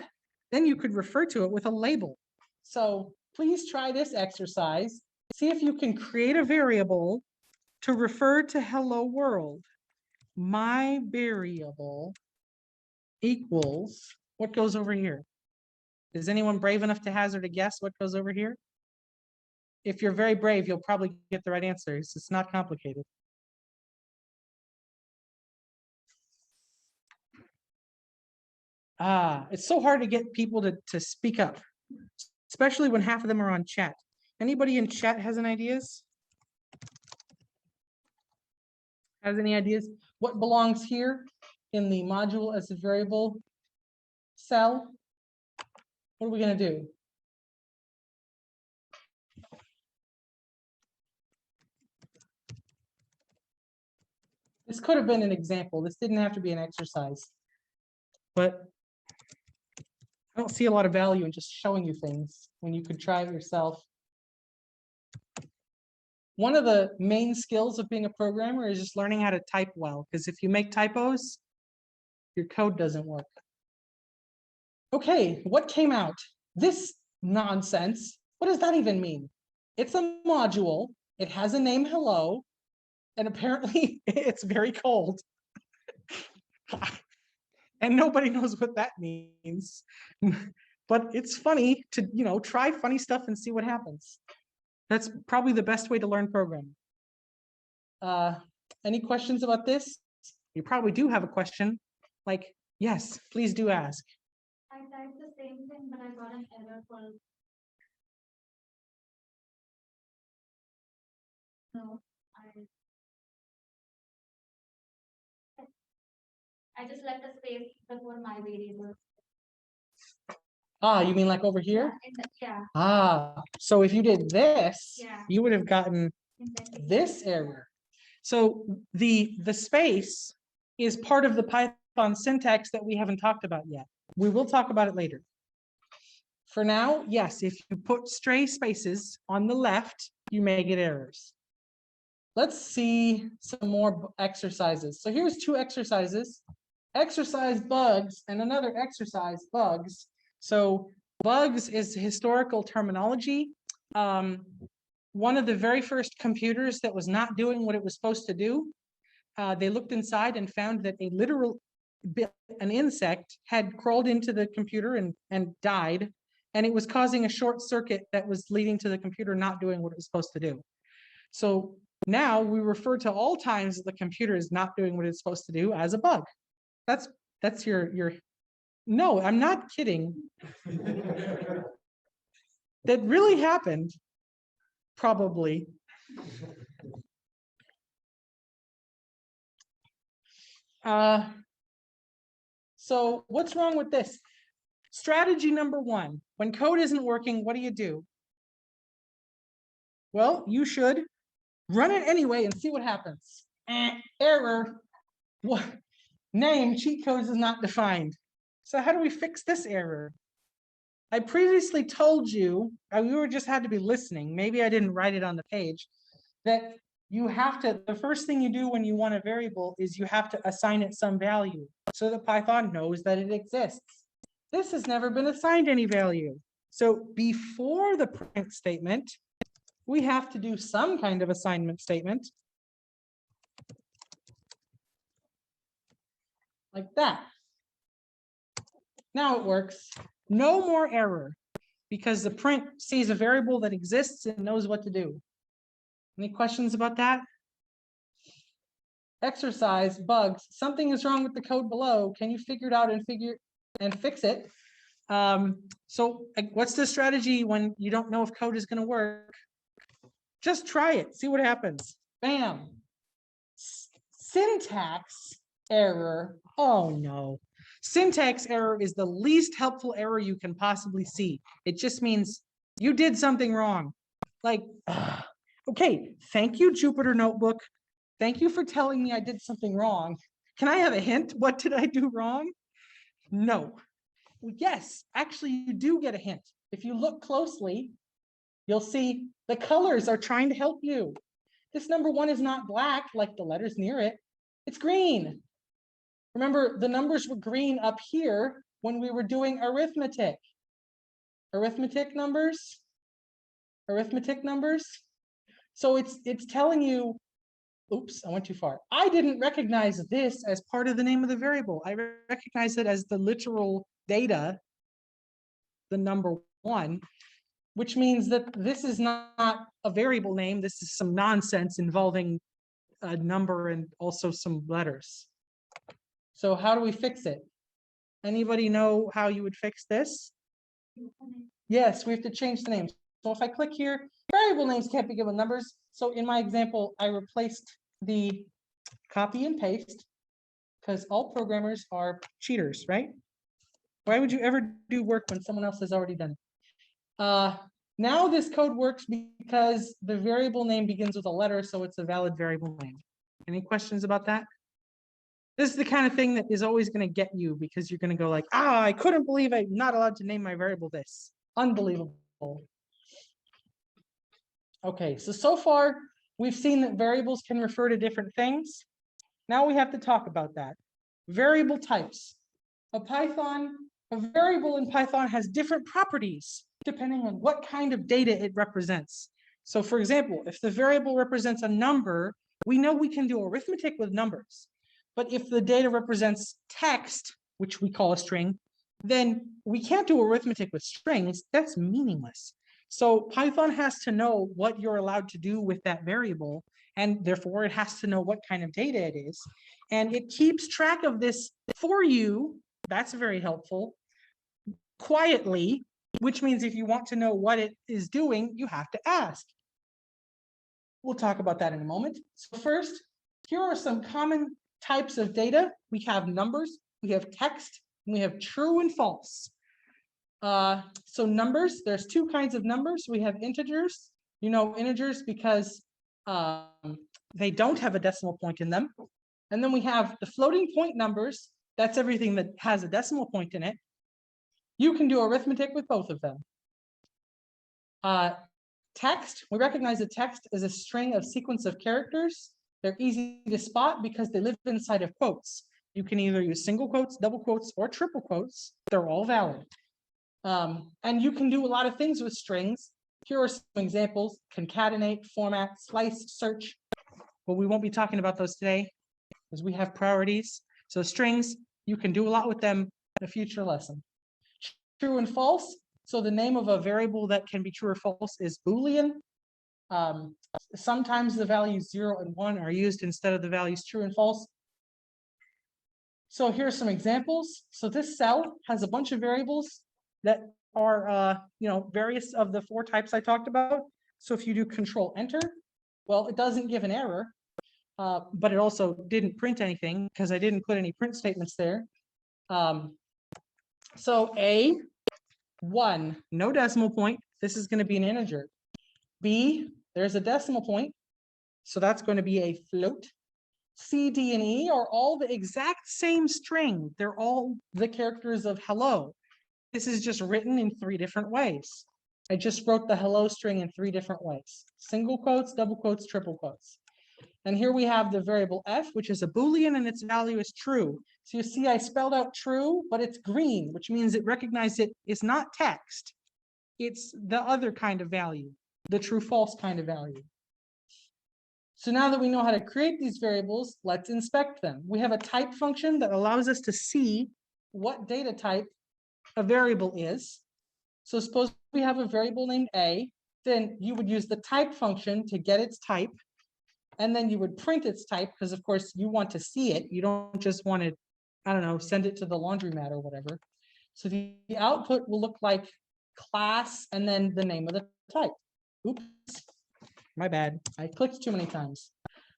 Then you could refer to it with a label. So please try this exercise. See if you can create a variable to refer to hello world. My variable equals, what goes over here? Is anyone brave enough to hazard a guess what goes over here? If you're very brave, you'll probably get the right answers. It's not complicated. It's so hard to get people to speak up, especially when half of them are on chat. Anybody in chat has any ideas? Has any ideas? What belongs here in the module as a variable cell? What are we going to do? This could have been an example. This didn't have to be an exercise. But I don't see a lot of value in just showing you things when you could try it yourself. One of the main skills of being a programmer is just learning how to type well, because if you make typos, your code doesn't work. Okay, what came out? this nonsense, what does that even mean? It's a module, it has a name hello, and apparently it's very cold. And nobody knows what that means. But it's funny to, try funny stuff and see what happens. That's probably the best way to learn programming. Any questions about this? You probably do have a question. Like, yes, please do ask. I typed the same thing, but I got an error for. No, I just left a space before my variable. Ah, you mean like over here? Yeah, Ah, so if you did this, Yeah. you would have gotten this error. So the space is part of the Python syntax that we haven't talked about yet. We will talk about it later. For now, yes, if you put stray spaces on the left, you may get errors. Let's see some more exercises. So here's 2 exercises. Exercise bugs and another exercise bugs. So bugs is historical terminology. One of the very first computers that was not doing what it was supposed to do, they looked inside and found that an insect had crawled into the computer and died, and it was causing a short circuit that was leading to the computer not doing what it was supposed to do. So now we refer to all times that the computer is not doing what it's supposed to do as a bug. That's your no, I'm not kidding. That really happened, probably. So what's wrong with this? Strategy number 1, when code isn't working, what do? Well, you should run it anyway and see what happens. Error. What? Name cheat codes is not defined. So how do we fix this error? I previously told you, you just had to be listening. Maybe I didn't write it on the page, that you have to, the first thing you do when you want a variable is you have to assign it some value so that Python knows that it exists. This has never been assigned any value. So before the print statement, we have to do some kind of assignment statement. Like that. Now it works. No more error because the print sees a variable that exists and knows what to do. Any questions about that? Exercise bugs. Something is wrong with the code below. Can you figure it out and fix it? So what's the strategy when you don't know if code is going to work? Just try it. See what happens. Bam. Syntax error. Oh no. Syntax error is the least helpful error you can possibly see. It just means you did something wrong. Like, okay, thank you, Jupyter Notebook. Thank you for telling me I did something wrong. Can I have a hint? What did I do wrong? No. Yes, actually, you do get a hint. If you look closely, you'll see the colors are trying to help you. This number 1 is not black like the letters near it. It's green. Remember, the numbers were green up here when we were doing arithmetic. Arithmetic numbers. So it's telling you, oops, I went too far. I didn't recognize this as part of the name of the variable. I recognize it as the literal data, the number 1, which means that this is not a variable name. This is some nonsense involving a number and also some letters. So how do we fix it? Anybody know how you would fix this? Yes, we have to change the names. So if I click here, variable names can't be given numbers. So in my example, I replaced the copy and paste because all programmers are cheaters, right? Why would you ever do work when someone else has already done it? Now this code works because the variable name begins with a letter, so it's a valid variable name. Any questions about that? This is the kind of thing that is always going to get you because you're going to go like, I couldn't believe I'm not allowed to name my variable this. Unbelievable. Okay, so far we've seen that variables can refer to different things. Now we have to talk about that. Variable types. A Python A variable in Python has different properties depending on what kind of data it represents. So for example, if the variable represents a number, we know we can do arithmetic with numbers. But if the data represents text, which we call a string, then we can't do arithmetic with strings. That's meaningless. So Python has to know what you're allowed to do with that variable, and therefore it has to know what kind of data it is. And it keeps track of this for you. That's very helpful. Quietly, which means if you want to know what it is doing, you have to ask. We'll talk about that in a moment. So first, here are some common types of data. We have numbers, we have text, and we have true and false. So numbers, there's two kinds of numbers. We have integers. You know integers because they don't have a decimal point in them. And then we have the floating point numbers. That's everything that has a decimal point in it. You can do arithmetic with both of them. Text, we recognize that text is a string of sequence of characters. They're easy to spot because they live inside of quotes. You can either use single quotes, double quotes, or triple quotes. They're all valid. And you can do a lot of things with strings. Here are some examples: concatenate, format, slice, search. But we won't be talking about those today because we have priorities. So strings, you can do a lot with them in a future lesson. True and false. So the name of a variable that can be true or false is Boolean. Sometimes the values 0 and 1 are used instead of the values true and false. So here are some examples. So this cell has a bunch of variables that are, various of the 4 types I talked about. So if you do Control Enter, well, it doesn't give an error, but it also didn't print anything because I didn't put any print statements there. So A, 1, no decimal point. This is going to be an integer. B, there's a decimal point. So that's going to be a float. C, D, and E are all the exact same string. They're all the characters of hello. This is just written in 3 different ways. I just wrote the hello string in 3 different ways: single quotes, double quotes, triple quotes. And here we have the variable f, which is a Boolean, and its value is true. So you see I spelled out true, but it's green, which means it recognized it is not text. It's the other kind of value, the true false kind of value. So now that we know how to create these variables, let's inspect them. We have a type function that allows us to see what data type a variable is. So suppose we have a variable named A, then you would use the type function to get its type. And then you would print its type because, of course, you want to see it. You don't just want to, send it to the laundromat or whatever. So the output will look like class and then the name of the type. Oops, my bad. I clicked too many times.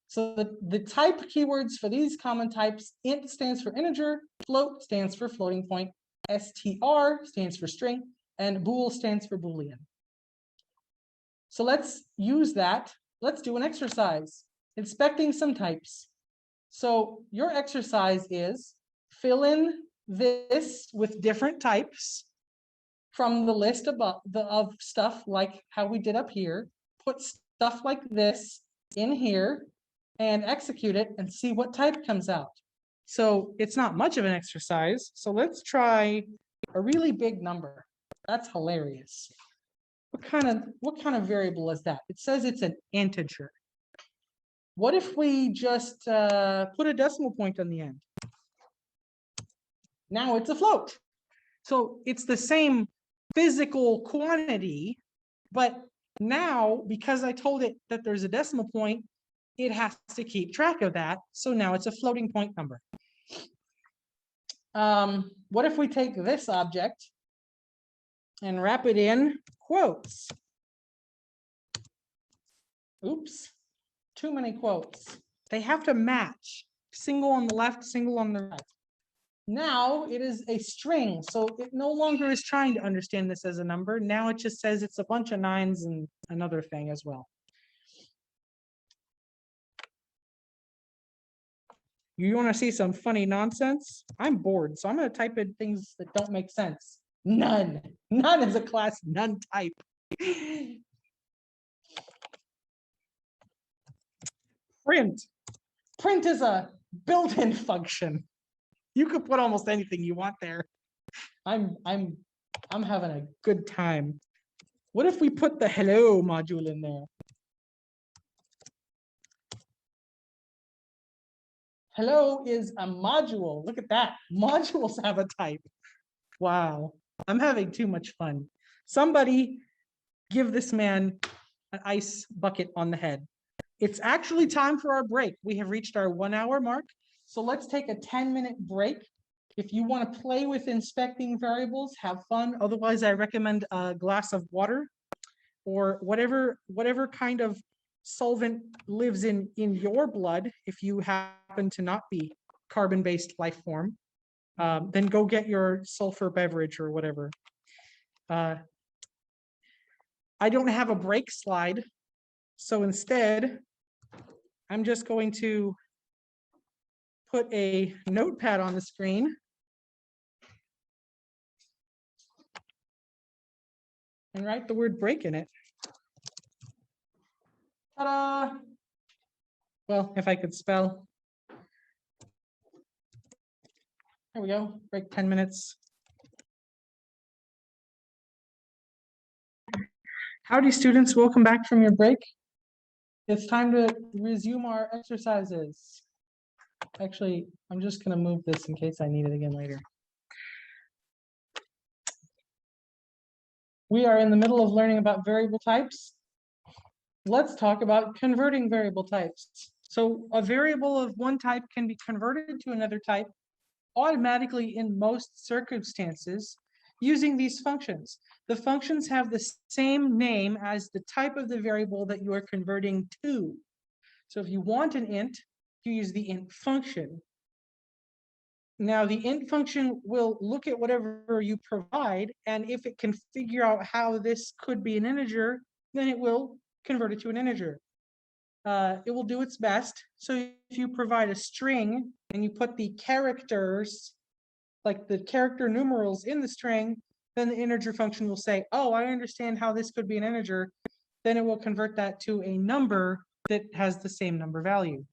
So the type keywords for these common types: int stands for integer, float stands for floating point, str stands for string, and bool stands for Boolean. So let's use that. Let's do an exercise, inspecting some types. So your exercise is fill in this with different types from the list above of stuff like how we did up here. Put stuff like this in here and execute it and see what type comes out. So it's not much of an exercise. So let's try a really big number. That's hilarious. What kind of variable is that? It says it's an integer. What if we just put a decimal point on the end? Now it's a float. So it's the same physical quantity, but now because I told it that there's a decimal point, it has to keep track of that. So now it's a floating point number. What if we take this object and wrap it in quotes? Oops, too many quotes. They have to match. Single on the left, single on the right. Now it is a string, so it no longer is trying to understand this as a number. Now it just says it's a bunch of 9s and another thing as well. You want to see some funny nonsense? I'm bored, so I'm going to type in things that don't make sense. None. None is a class none type. Print. Print is a built-in function. You could put almost anything you want there. I'm having a good time. What if we put the hello module in there? Hello is a module. Look at that. Modules have a type. Wow. I'm having too much fun. Somebody give this man an ice bucket on the head. It's actually time for our break. We have reached our 1 hour mark. So let's take a 10-minute break. If you want to play with inspecting variables, have fun. Otherwise, I recommend a glass of water or whatever kind of solvent lives in your blood. If you happen to not be carbon-based life form, then go get your sulfur beverage or whatever. I don't have a break slide, so instead, I'm just going to put a notepad on the screen. And write the word break in it. Ta-da! Well, if I could spell. There we go, break 10 minutes. Howdy, students, welcome back from your break. It's time to resume our exercises. Actually, I'm just gonna move this in case I need it again later. We are in the middle of learning about variable types. Let's talk about converting variable types. So a variable of one type can be converted to another type automatically in most circumstances using these functions. The functions have the same name as the type of the variable that you are converting to. So if you want an int, you use the int function. Now the int function will look at whatever you provide, and if it can figure out how this could be an integer, then it will convert it to an integer. It will do its best. So if you provide a string and you put the characters, like the character numerals in the string, then the integer function will say, oh, I understand how this could be an integer. Then it will convert that to a number that has the same number value.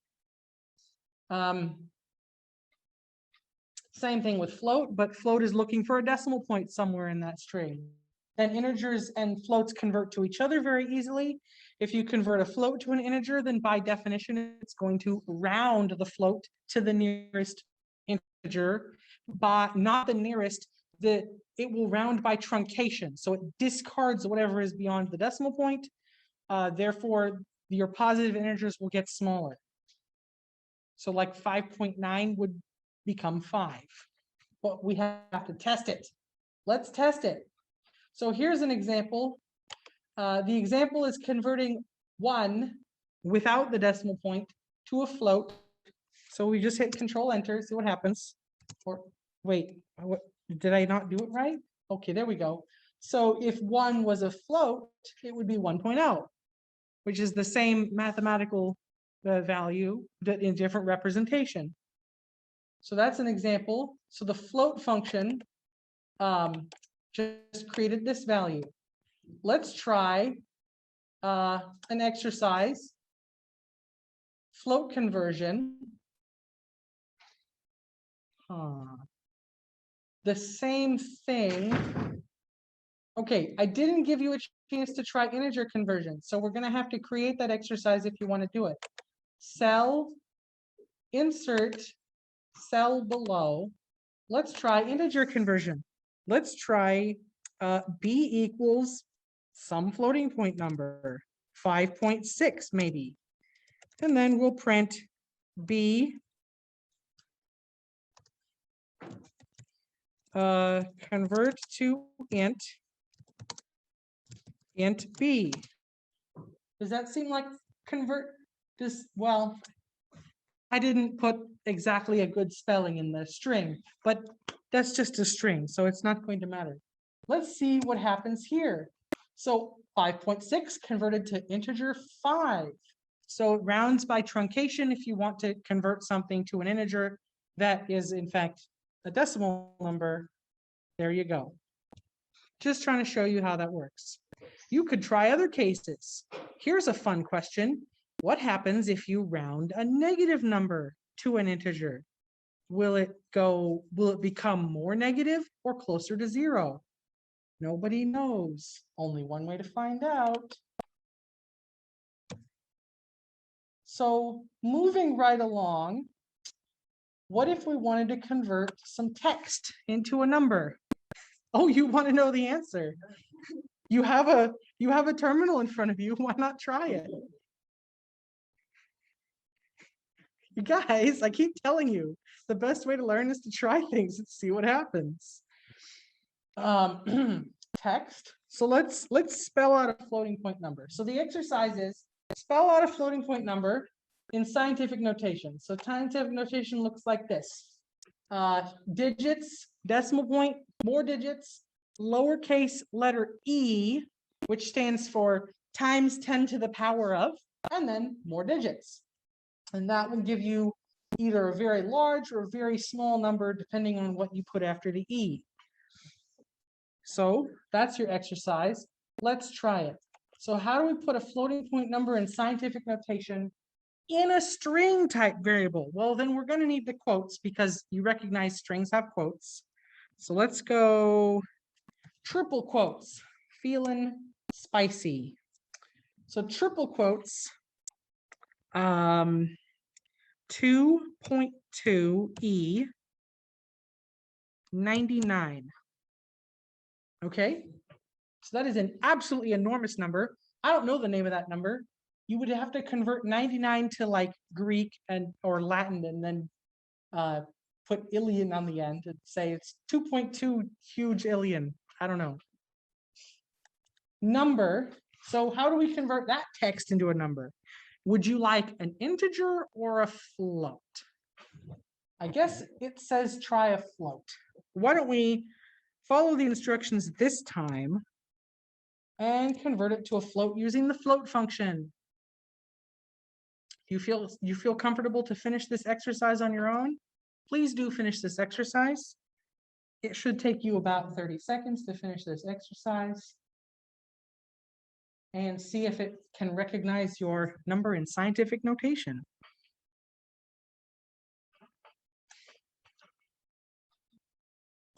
Same thing with float, but float is looking for a decimal point somewhere in that string. And integers and floats convert to each other very easily. If you convert a float to an integer, then by definition, it's going to round the float to the nearest integer, but not the nearest, it will round by truncation. So it discards whatever is beyond the decimal point. Therefore, your positive integers will get smaller. So like 5.9 would become 5, but we have to test it. Let's test it. So here's an example. The example is converting 1 without the decimal point to a float. So we just hit Control Enter, see what happens. Or wait, what, did I not do it right? Okay, there we go. So if 1 was a float, it would be 1.0, which is the same mathematical value but in different representation. So that's an example. So the float function just created this value. Let's try an exercise. Float conversion. The same thing. Okay, I didn't give you a chance to try integer conversion, so we're going to have to create that exercise if you want to do it. Cell, insert, cell below. Let's try integer conversion. Let's try b equals some floating point number, 5.6 maybe. And then we'll print b convert to int b. Does that seem like convert this? Well, I didn't put exactly a good spelling in the string, but that's just a string, so it's not going to matter. Let's see what happens here. So 5.6 converted to integer 5. So it rounds by truncation if you want to convert something to an integer that is in fact a decimal number. There you go. Just trying to show you how that works. You could try other cases. Here's a fun question. What happens if you round a negative number to an integer? will it become more negative or closer to zero? Nobody knows. Only one way to find out. So moving right along, what if we wanted to convert some text into a number? Oh, you want to know the answer? You have a terminal in front of you. Why not try it? You guys, I keep telling you, the best way to learn is to try things and see what happens. Text. So let's spell out a floating point number. So the exercise is spell out a floating point number in scientific notation. So scientific notation looks like this. Digits, decimal point, more digits, lowercase letter e, which stands for times 10 to the power of, and then more digits. And that will give you either a very large or a very small number, depending on what you put after the e. So that's your exercise. Let's try it. So how do we put a floating point number in scientific notation in a string type variable? Well, then we're going to need the quotes because you recognize strings have quotes. So let's go triple quotes, feeling spicy. So triple quotes, 2.2 E 99. Okay, so that is an absolutely enormous number. I don't know the name of that number. You would have to convert 99 to like Greek or Latin and then put illion on the end and say it's 2.2 huge illion. I don't know. Number. So how do we convert that text into a number? Would you like an integer or a float? I guess it says try a float. Why don't we follow the instructions this time and convert it to a float using the float function? You feel comfortable to finish this exercise on your own? Please do finish this exercise. It should take you about 30 seconds to finish this exercise and see if it can recognize your number in scientific notation.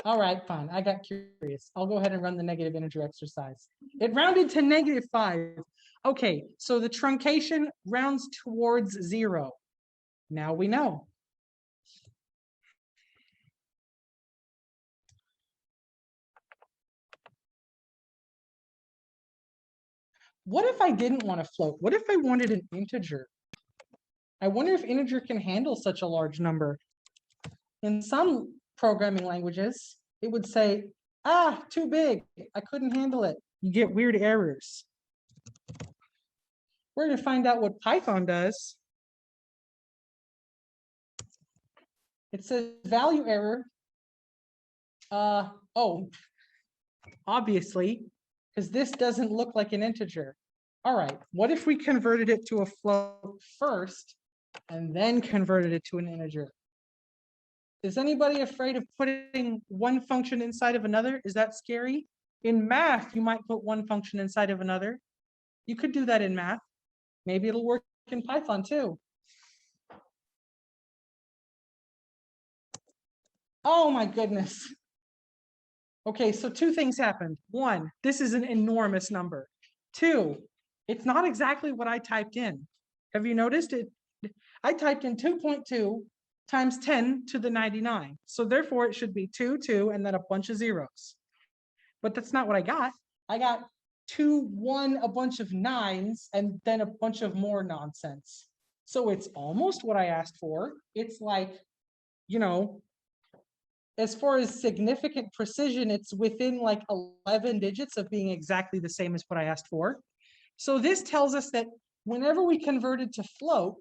All right, fine. I got curious. I'll go ahead and run the negative integer exercise. It rounded to -5. Okay, so the truncation rounds towards 0. Now we know. What if I didn't want to float? What if I wanted an integer? I wonder if integer can handle such a large number. In some programming languages, it would say, too big. I couldn't handle it. You get weird errors. We're going to find out what Python does. It says value error. Obviously, because this doesn't look like an integer. All right, what if we converted it to a float first and then converted it to an integer? Is anybody afraid of putting one function inside of another? Is that scary? In math, you might put one function inside of another. You could do that in math. Maybe it'll work in Python too. Oh my goodness. Okay, so two things happened. One, this is an enormous number. Two, it's not exactly what I typed in. Have you noticed it? I typed in 2.2 times 10 to the 99. So therefore it should be 2, 2, and then a bunch of zeros. But that's not what I got. I got 2, 1, a bunch of 9s, and then a bunch of more nonsense. So it's almost what I asked for. It's like, you know, as far as significant precision, it's within like 11 digits of being exactly the same as what I asked for. So this tells us that whenever we converted to float,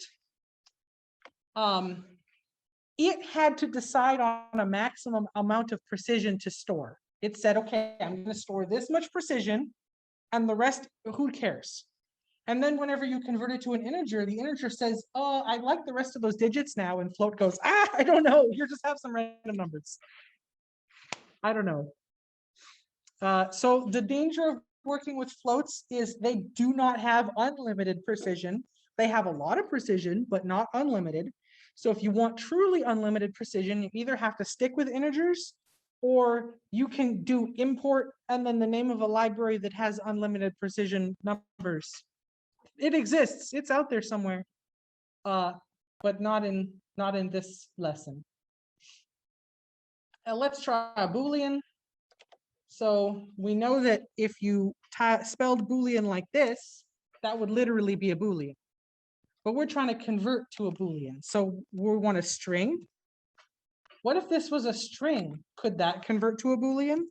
it had to decide on a maximum amount of precision to store. It said, okay, I'm going to store this much precision, and the rest, who cares? And then whenever you convert it to an integer, the integer says, oh, I like the rest of those digits now, and float goes, I don't know, you just have some random numbers. I don't know. So the danger of working with floats is they do not have unlimited precision. They have a lot of precision, but not unlimited. So if you want truly unlimited precision, you either have to stick with integers, or you can do import and then the name of a library that has unlimited precision numbers. It exists, it's out there somewhere. But not in this lesson. Let's try a Boolean. So we know that if you spelled Boolean like this, that would literally be a Boolean. But we're trying to convert to a Boolean. So we want a string. What if this was a string? Could that convert to a Boolean?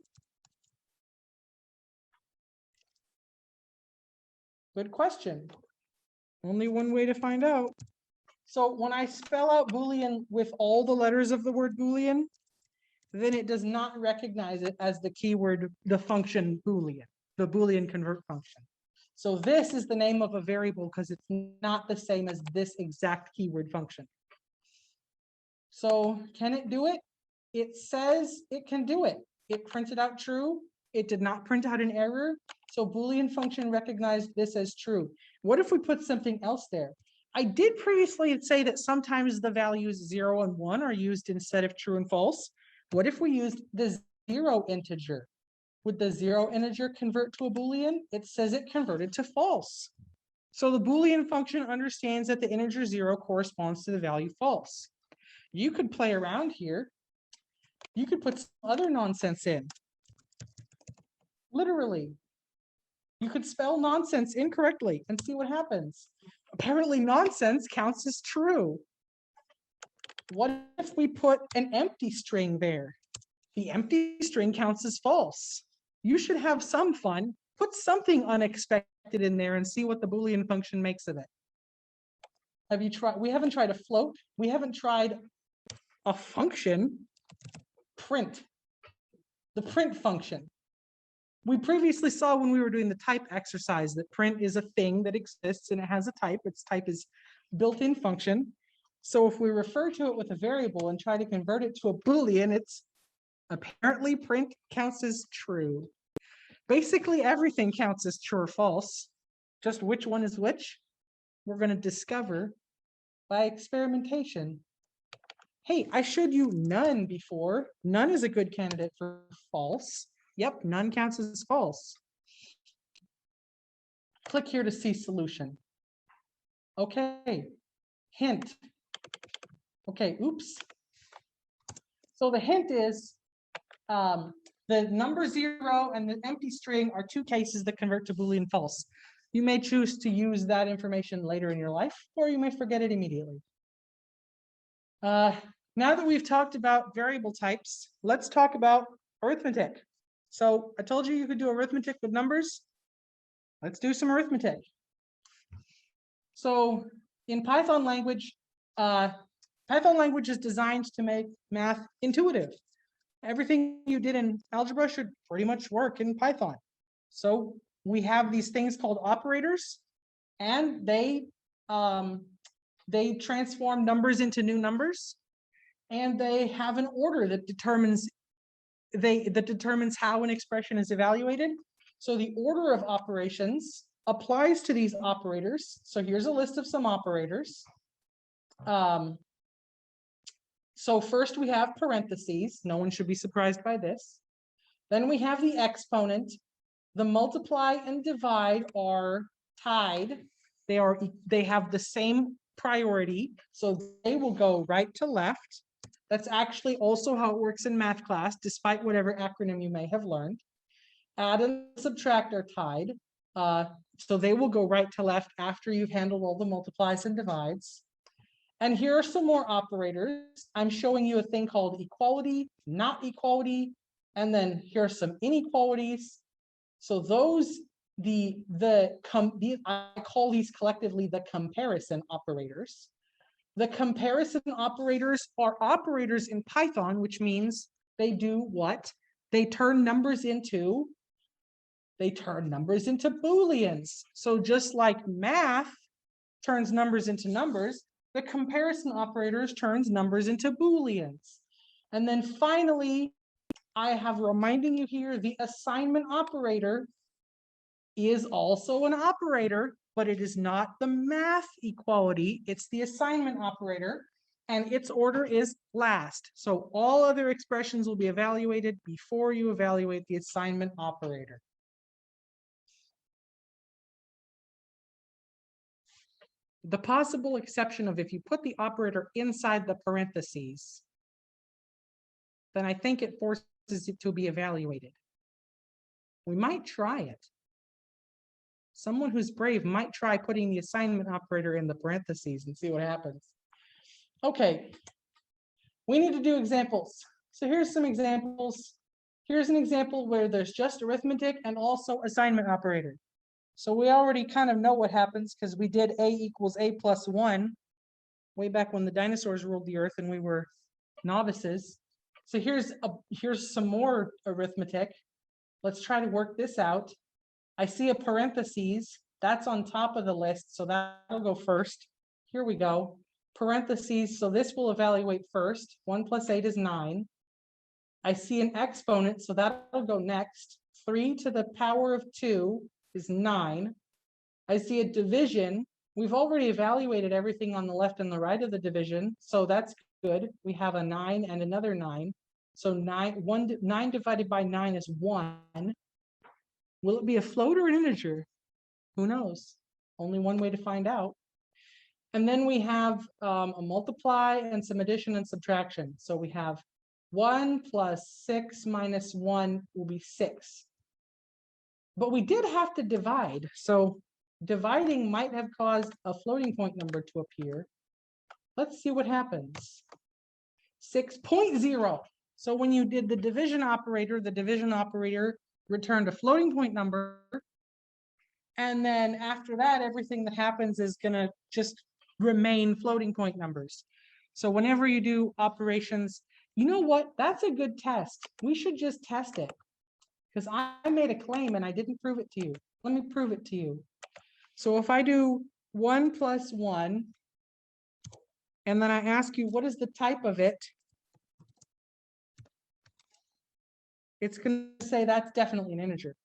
Good question. Only one way to find out. So when I spell out Boolean with all the letters of the word Boolean, then it does not recognize it as the keyword, the function Boolean, the Boolean convert function. So this is the name of a variable because it's not the same as this exact keyword function. So can it do it? It says it can do it. It printed out true. It did not print out an error. So Boolean function recognized this as true. What if we put something else there? I did previously say that sometimes the values 0 and 1 are used instead of true and false. What if we used the 0 integer? Would the 0 integer convert to a Boolean? It says it converted to false. So the Boolean function understands that the integer 0 corresponds to the value false. You could play around here. You could put some other nonsense in. Literally. You could spell nonsense incorrectly and see what happens. Apparently nonsense counts as true. What if we put an empty string there? The empty string counts as false. You should have some fun. Put something unexpected in there and see what the Boolean function makes of it. Have you tried? We haven't tried a float. We haven't tried a function. Print. The print function. We previously saw when we were doing the type exercise that print is a thing that exists and it has a type. Its type is built-in function. So if we refer to it with a variable and try to convert it to a Boolean, it's apparently print counts as true. Basically everything counts as true or false. Just which one is which, we're going to discover by experimentation. Hey, I showed you none before. None is a good candidate for false. Yep, none counts as false. Click here to see solution. Okay, hint. Okay, oops. So the hint is the number 0 and the empty string are two cases that convert to Boolean false. You may choose to use that information later in your life, or you may forget it immediately. Now that we've talked about variable types, let's talk about arithmetic. So I told you you could do arithmetic with numbers. Let's do some arithmetic. So in Python language is designed to make math intuitive. Everything you did in algebra should pretty much work in Python. So we have these things called operators, and they transform numbers into new numbers, and they have an order that determines how an expression is evaluated. So the order of operations applies to these operators. So here's a list of some operators. So first we have parentheses. No one should be surprised by this. Then we have the exponent. The multiply and divide are tied. They have the same priority, so they will go right to left. That's actually also how it works in math class, despite whatever acronym you may have learned. Add and subtract are tied, so they will go right to left after you've handled all the multiplies and divides. And here are some more operators. I'm showing you a thing called equality, not equality, and then here are some inequalities. So those, I call these collectively the comparison operators. The comparison operators are operators in Python, which means they do what? They turn numbers into Booleans. So just like math turns numbers into numbers, the comparison operators turns numbers into Booleans. And then finally, I have reminding you here, the assignment operator is also an operator, but it is not the math equality, it's the assignment operator. and its order is last. So all other expressions will be evaluated before you evaluate the assignment operator. The possible exception of if you put the operator inside the parentheses, then I think it forces it to be evaluated. We might try it. Someone who's brave might try putting the assignment operator in the parentheses and see what happens. Okay, we need to do examples. So here's some examples. Here's an example where there's just arithmetic and also assignment operator. So we already kind of know what happens because we did a equals a plus 1 way back when the dinosaurs ruled the earth and we were novices. So here's some more arithmetic. Let's try to work this out. I see a parentheses, that's on top of the list, so that'll go first. Here we go. Parentheses, so this will evaluate first. 1 plus 8 is 9. I see an exponent, so that'll go next. 3 to the power of 2 is 9. I see a division. We've already evaluated everything on the left and the right of the division, so that's good. We have a 9 and another 9. So 9 divided by 9 is 1. Will it be a float or an integer? Who knows? Only one way to find out. And then we have a multiply and some addition and subtraction. So we have 1 plus 6 minus 1 will be 6. But we did have to divide. So dividing might have caused a floating point number to appear. Let's see what happens. 6.0. So when you did the division operator returned a floating point number. And then after that, everything that happens is going to just remain floating point numbers. So whenever you do operations, you know what? That's a good test. We should just test it. Because I made a claim and I didn't prove it to you. Let me prove it to you. So if I do 1 plus 1, and then I ask you, what is the type of it? It's going to say that's definitely an integer.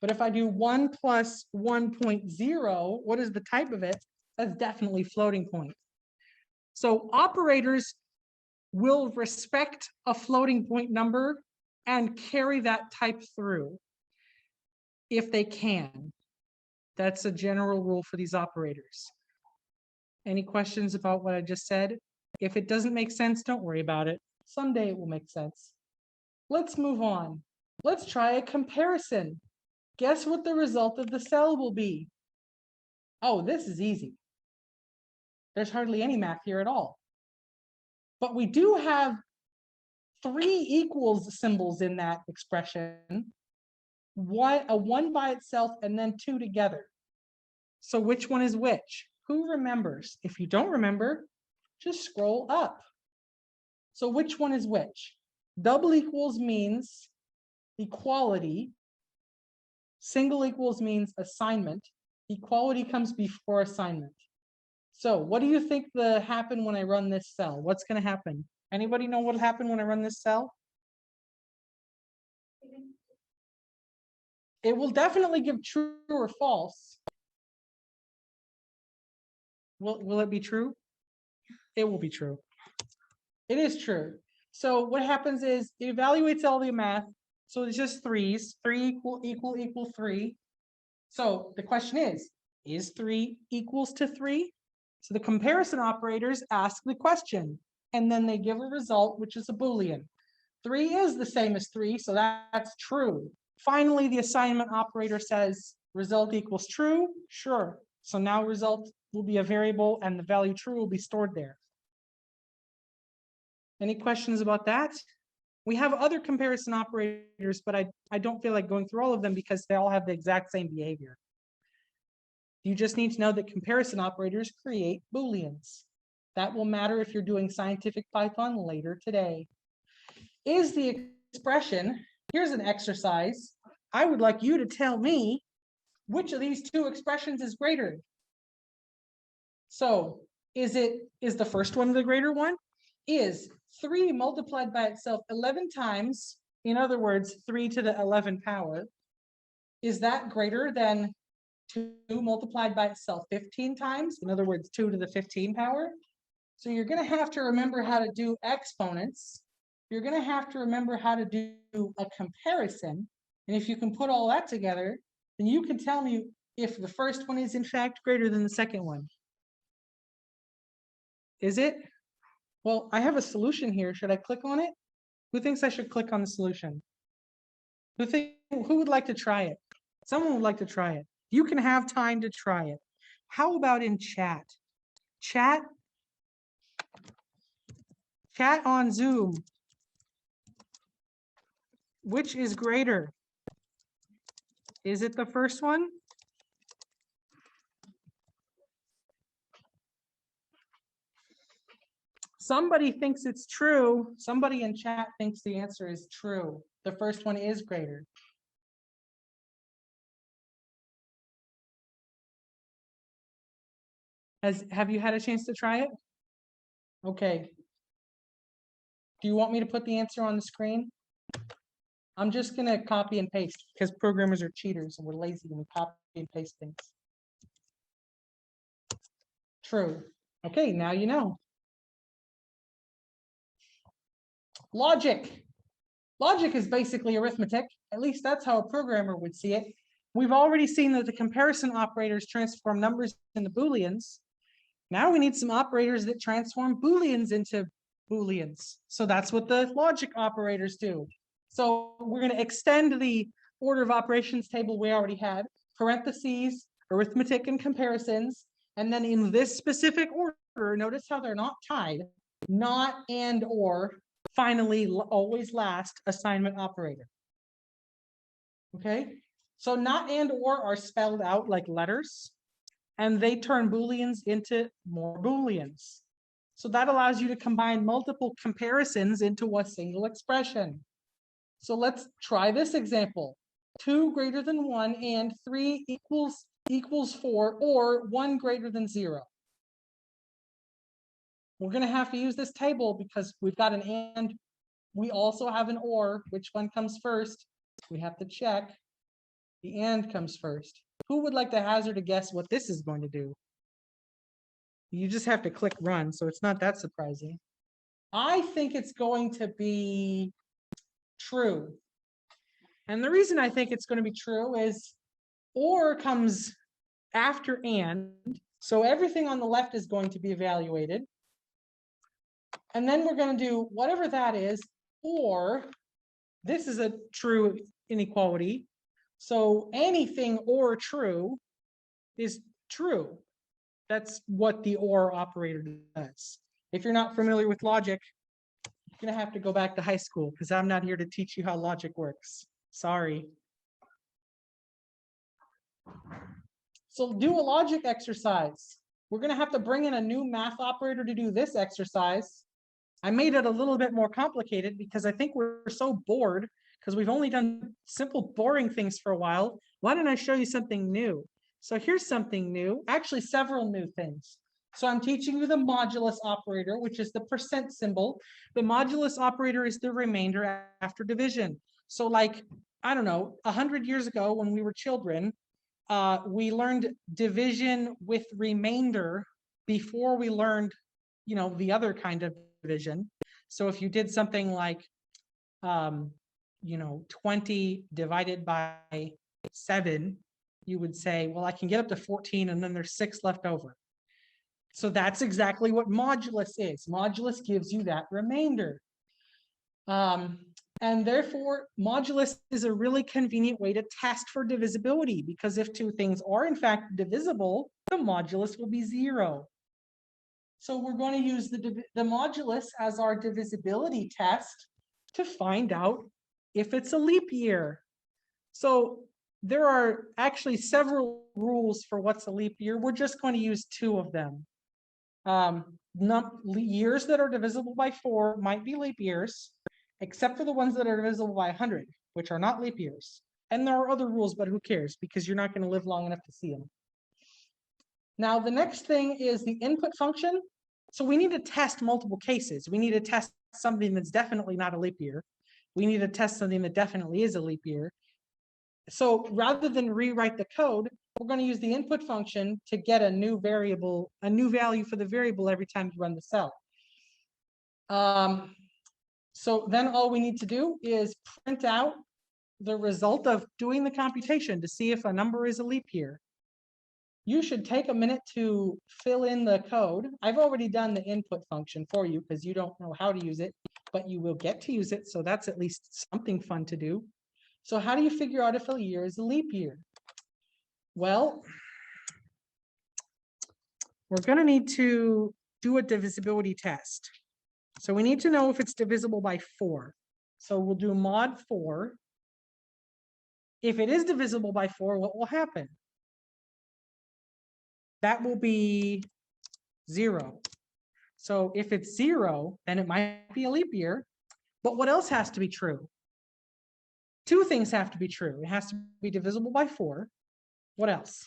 But if I do 1 plus 1.0, what is the type of it? That's definitely floating point. So operators will respect a floating point number and carry that type through if they can. That's a general rule for these operators. Any questions about what I just said? If it doesn't make sense, don't worry about it. Someday it will make sense. Let's move on. Let's try a comparison. Guess what the result of the cell will be? Oh, this is easy. There's hardly any math here at all. But we do have 3 equals symbols in that expression. A 1 by itself and then 2 together. So which one is which? Who remembers? If you don't remember, just scroll up. So which one is which? Double equals means equality. Single equals means assignment. Equality comes before assignment. So what do you think will happen when I run this cell? What's going to happen? Anybody know what will happen when I run this cell? It will definitely give true or false. Will it be true? It will be true. It is true. So what happens is it evaluates all the math. So it's just 3s. 3 equal 3. So the question is 3 equals to 3? So the comparison operators ask the question, and then they give a result, which is a Boolean. 3 is the same as 3, so that's true. Finally, the assignment operator says result equals true. Sure. So now result will be a variable and the value true will be stored there. Any questions about that? We have other comparison operators, but I don't feel like going through all of them because they all have the exact same behavior. You just need to know that comparison operators create Booleans. That will matter if you're doing scientific Python later today. Is the expression, here's an exercise. I would like you to tell me which of these 2 expressions is greater. So is the first one the greater one? Is 3 multiplied by itself 11 times, in other words, 3 to the 11 power, is that greater than 2 multiplied by itself 15 times, in other words, 2 to the 15 power? So you're gonna have to remember how to do exponents. You're gonna have to remember how to do a comparison. And if you can put all that together, then you can tell me if the first one is in fact greater than the second one. Is it? Well, I have a solution here. Should I click on it? Who thinks I should click on the solution? Who would like to try it? Someone would like to try it. You can have time to try it. How about in chat? Chat on Zoom. Which is greater? Is it the first one? Somebody thinks it's true. Somebody in chat thinks the answer is true. The first one is greater. Have you had a chance to try it? Okay. Do you want me to put the answer on the screen? I'm just gonna copy and paste because programmers are cheaters and we're lazy and we copy and paste things. True. Okay, now you know. Logic. Logic is basically arithmetic. At least that's how a programmer would see it. We've already seen that the comparison operators transform numbers into Booleans. Now we need some operators that transform Booleans into Booleans. So that's what the logic operators do. So we're going to extend the order of operations table we already had, parentheses, arithmetic and comparisons. And then in this specific order, notice how they're not tied, not and or, finally, always last assignment operator. Okay, so not and or are spelled out like letters, and they turn Booleans into more Booleans. So that allows you to combine multiple comparisons into a single expression. So let's try this example. 2 greater than 1 and 3 equals 4, or 1 greater than 0. We're going to have to use this table because we've got an and. We also have an or. Which one comes first? We have to check. The and comes first. Who would like to hazard a guess what this is going to do? You just have to click run, so it's not that surprising. I think it's going to be true. And the reason I think it's going to be true is or comes after and. So everything on the left is going to be evaluated. And then we're going to do whatever that is, or this is a true inequality. So anything or true is true. That's what the or operator does. If you're not familiar with logic, you're going to have to go back to high school because I'm not here to teach you how logic works. Sorry. So do a logic exercise. We're going to have to bring in a new math operator to do this exercise. I made it a little bit more complicated because I think we're so bored because we've only done simple, boring things for a while. Why don't I show you something new? So here's something new, actually several new things. So I'm teaching you the modulus operator, which is the percent symbol. The modulus operator is the remainder after division. So like, I don't know, 100 years ago when we were children, we learned division with remainder before we learned, the other kind of division. So if you did something like, 20 divided by 7, you would say, well, I can get up to 14 and then there's 6 left over. So that's exactly what modulus is. Modulus gives you that remainder. And therefore, modulus is a really convenient way to test for divisibility, because if two things are in fact divisible, the modulus will be 0. So we're going to use the modulus as our divisibility test to find out if it's a leap year. So there are actually several rules for what's a leap year. We're just going to use 2 of them. Years that are divisible by 4 might be leap years, except for the ones that are divisible by 100, which are not leap years. And there are other rules, but who cares? Because you're not going to live long enough to see them. Now, the next thing is the input function. So we need to test multiple cases. We need to test something that's definitely not a leap year. We need to test something that definitely is a leap year. So rather than rewrite the code, we're going to use the input function to get a new variable, a new value for the variable every time you run the cell. So then all we need to do is print out the result of doing the computation to see if a number is a leap year. You should take a minute to fill in the code. I've already done the input function for you because you don't know how to use it, but you will get to use it. So that's at least something fun to do. So how do you figure out if a year is a leap year? Well, we're going to need to do a divisibility test. So we need to know if it's divisible by 4. So we'll do mod 4. If it is divisible by 4, what will happen? That will be 0. So if it's 0, then it might be a leap year. But what else has to be true? 2 things have to be true. It has to be divisible by 4. What else?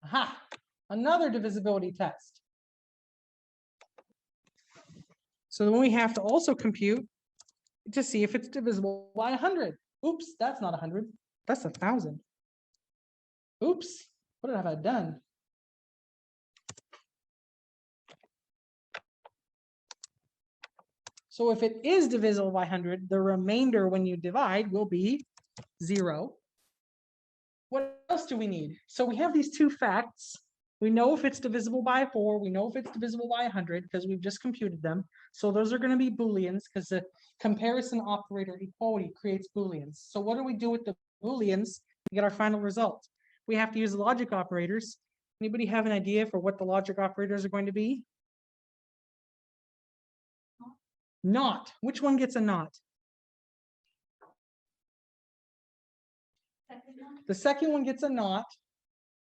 Aha, another divisibility test. So then we have to also compute to see if it's divisible by 100. Oops, that's not 100. That's 1,000. Oops, what have I done? So if it is divisible by 100, the remainder when you divide will be 0. What else do we need? So we have these 2 facts. We know if it's divisible by 4. We know if it's divisible by 100 because we've just computed them. So those are going to be Booleans because the comparison operator equality creates Booleans. So what do we do with the Booleans to get our final result? We have to use the logic operators. Anybody have an idea for what the logic operators are going to be? Not. Which one gets a not? Second one. The second one gets a not.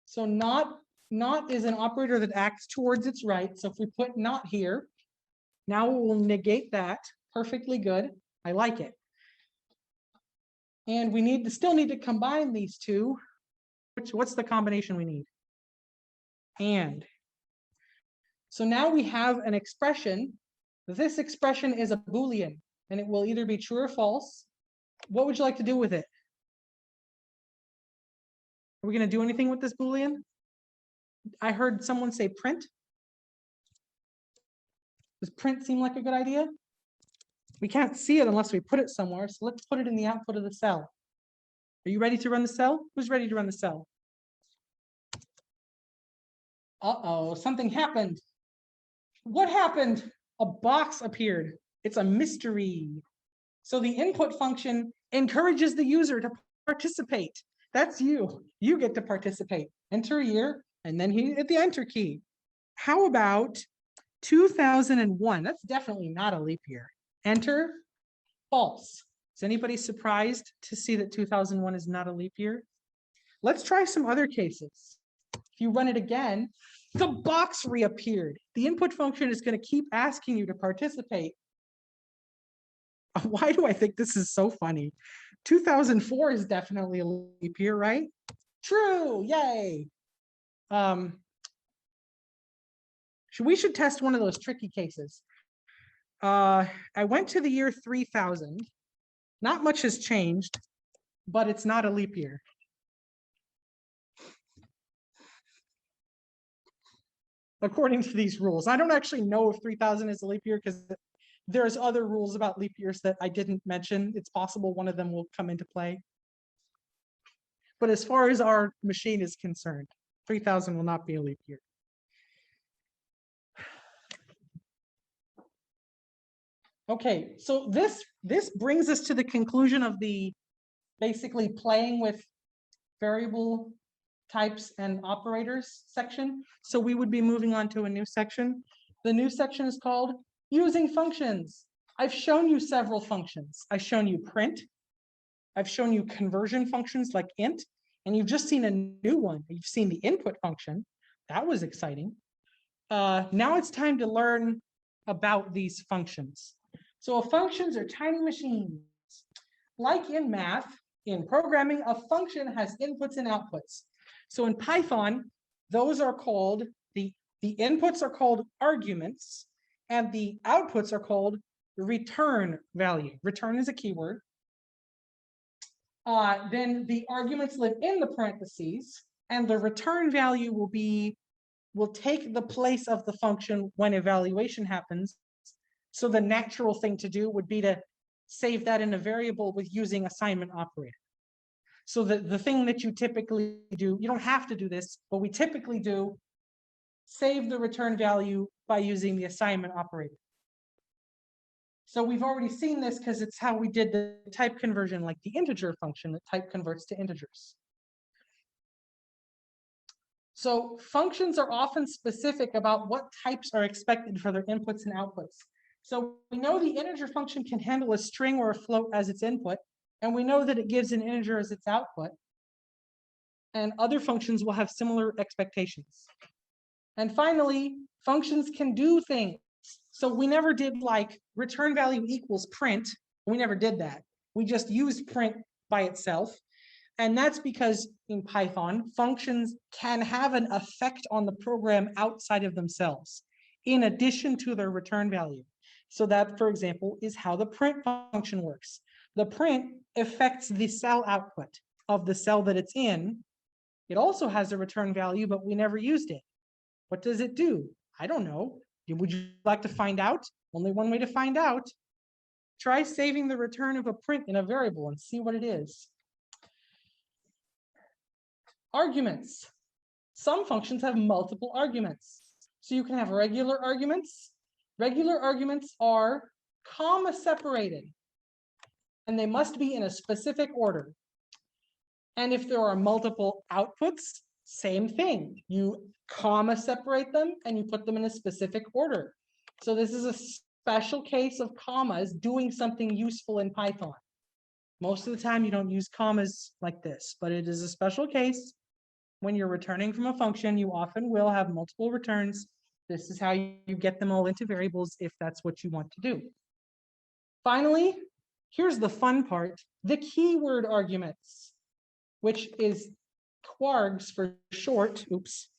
So not is an operator that acts towards its right. So if we put not here, now we'll negate that. Perfectly good. I like it. And we still need to combine these 2. What's the combination we need? And. So now we have an expression. This expression is a Boolean, and it will either be true or false. What would you like to do with it? Are we going to do anything with this Boolean? I heard someone say print. Does print seem like a good idea? We can't see it unless we put it somewhere, so let's put it in the output of the cell. Are you ready to run the cell? Who's ready to run the cell? Uh-oh, something happened. What happened? A box appeared. It's a mystery. So the input function encourages the user to participate. That's you. You get to participate. Enter a year, and then hit the enter key. How about 2001? That's definitely not a leap year. Enter, false. Is anybody surprised to see that 2001 is not a leap year? Let's try some other cases. If you run it again, the box reappeared. The input function is going to keep asking you to participate. Why do I think this is so funny? 2004 is definitely a leap year, right? True, yay. We should test one of those tricky cases. I went to the year 3000. Not much has changed, but it's not a leap year. According to these rules. I don't actually know if 3000 is a leap year because there's other rules about leap years that I didn't mention. It's possible one of them will come into play. But as far as our machine is concerned, 3000 will not be a leap year. Okay, so this brings us to the conclusion of the basically playing with variable types and operators section. So we would be moving on to a new section. The new section is called using functions. I've shown you several functions. I've shown you print. I've shown you conversion functions like int, and you've just seen a new one. You've seen the input function. That was exciting. Now it's time to learn about these functions. So functions are tiny machines. Like in math, in programming, a function has inputs and outputs. So in Python, those are called, the inputs are called arguments, and the outputs are called return value. Return is a keyword. then the arguments live in the parentheses, and the return value will take the place of the function when evaluation happens. So the natural thing to do would be to save that in a variable with using assignment operator. So the thing that you typically do, you don't have to do this, but we typically do save the return value by using the assignment operator. So we've already seen this because it's how we did the type conversion, like the integer function that type converts to integers. So functions are often specific about what types are expected for their inputs and outputs. So we know the integer function can handle a string or a float as its input, and we know that it gives an integer as its output. And other functions will have similar expectations. And finally, functions can do things. So we never did like return value equals print. We never did that. We just used print by itself. And that's because in Python, functions can have an effect on the program outside of themselves, in addition to their return value. So that, for example, is how the print function works. The print affects the cell output of the cell that it's in. It also has a return value, but we never used it. What does it do? I don't know. Would you like to find out? Only one way to find out. Try saving the return of a print in a variable and see what it is. Arguments. Some functions have multiple arguments. So you can have regular arguments. Regular arguments are comma separated, and they must be in a specific order. And if there are multiple outputs, same thing. You comma separate them and you put them in a specific order. So this is a special case of commas doing something useful in Python. Most of the time you don't use commas like this, but it is a special case. When you're returning from a function, you often will have multiple returns. This is how you get them all into variables if that's what you want to do. Finally, here's the fun part, the keyword arguments, which is kwargs for short. Oops.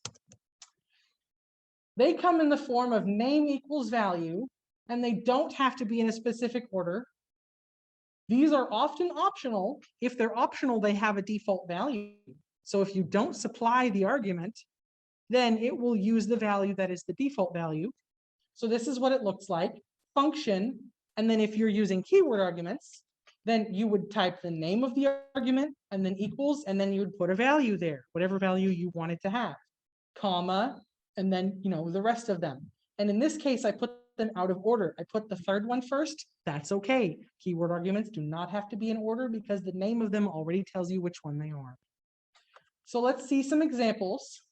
They come in the form of name equals value, and they don't have to be in a specific order. These are often optional. If they're optional, they have a default value. So if you don't supply the argument, then it will use the value that is the default value. So this is what it looks like, function. And then if you're using keyword arguments, then you would type the name of the argument and then equals, and then you would put a value there, whatever value you want it to have, comma, and then, the rest of them. And in this case, I put them out of order. I put the third one first. That's okay. Keyword arguments do not have to be in order because the name of them already tells you which one they are. So let's see some examples.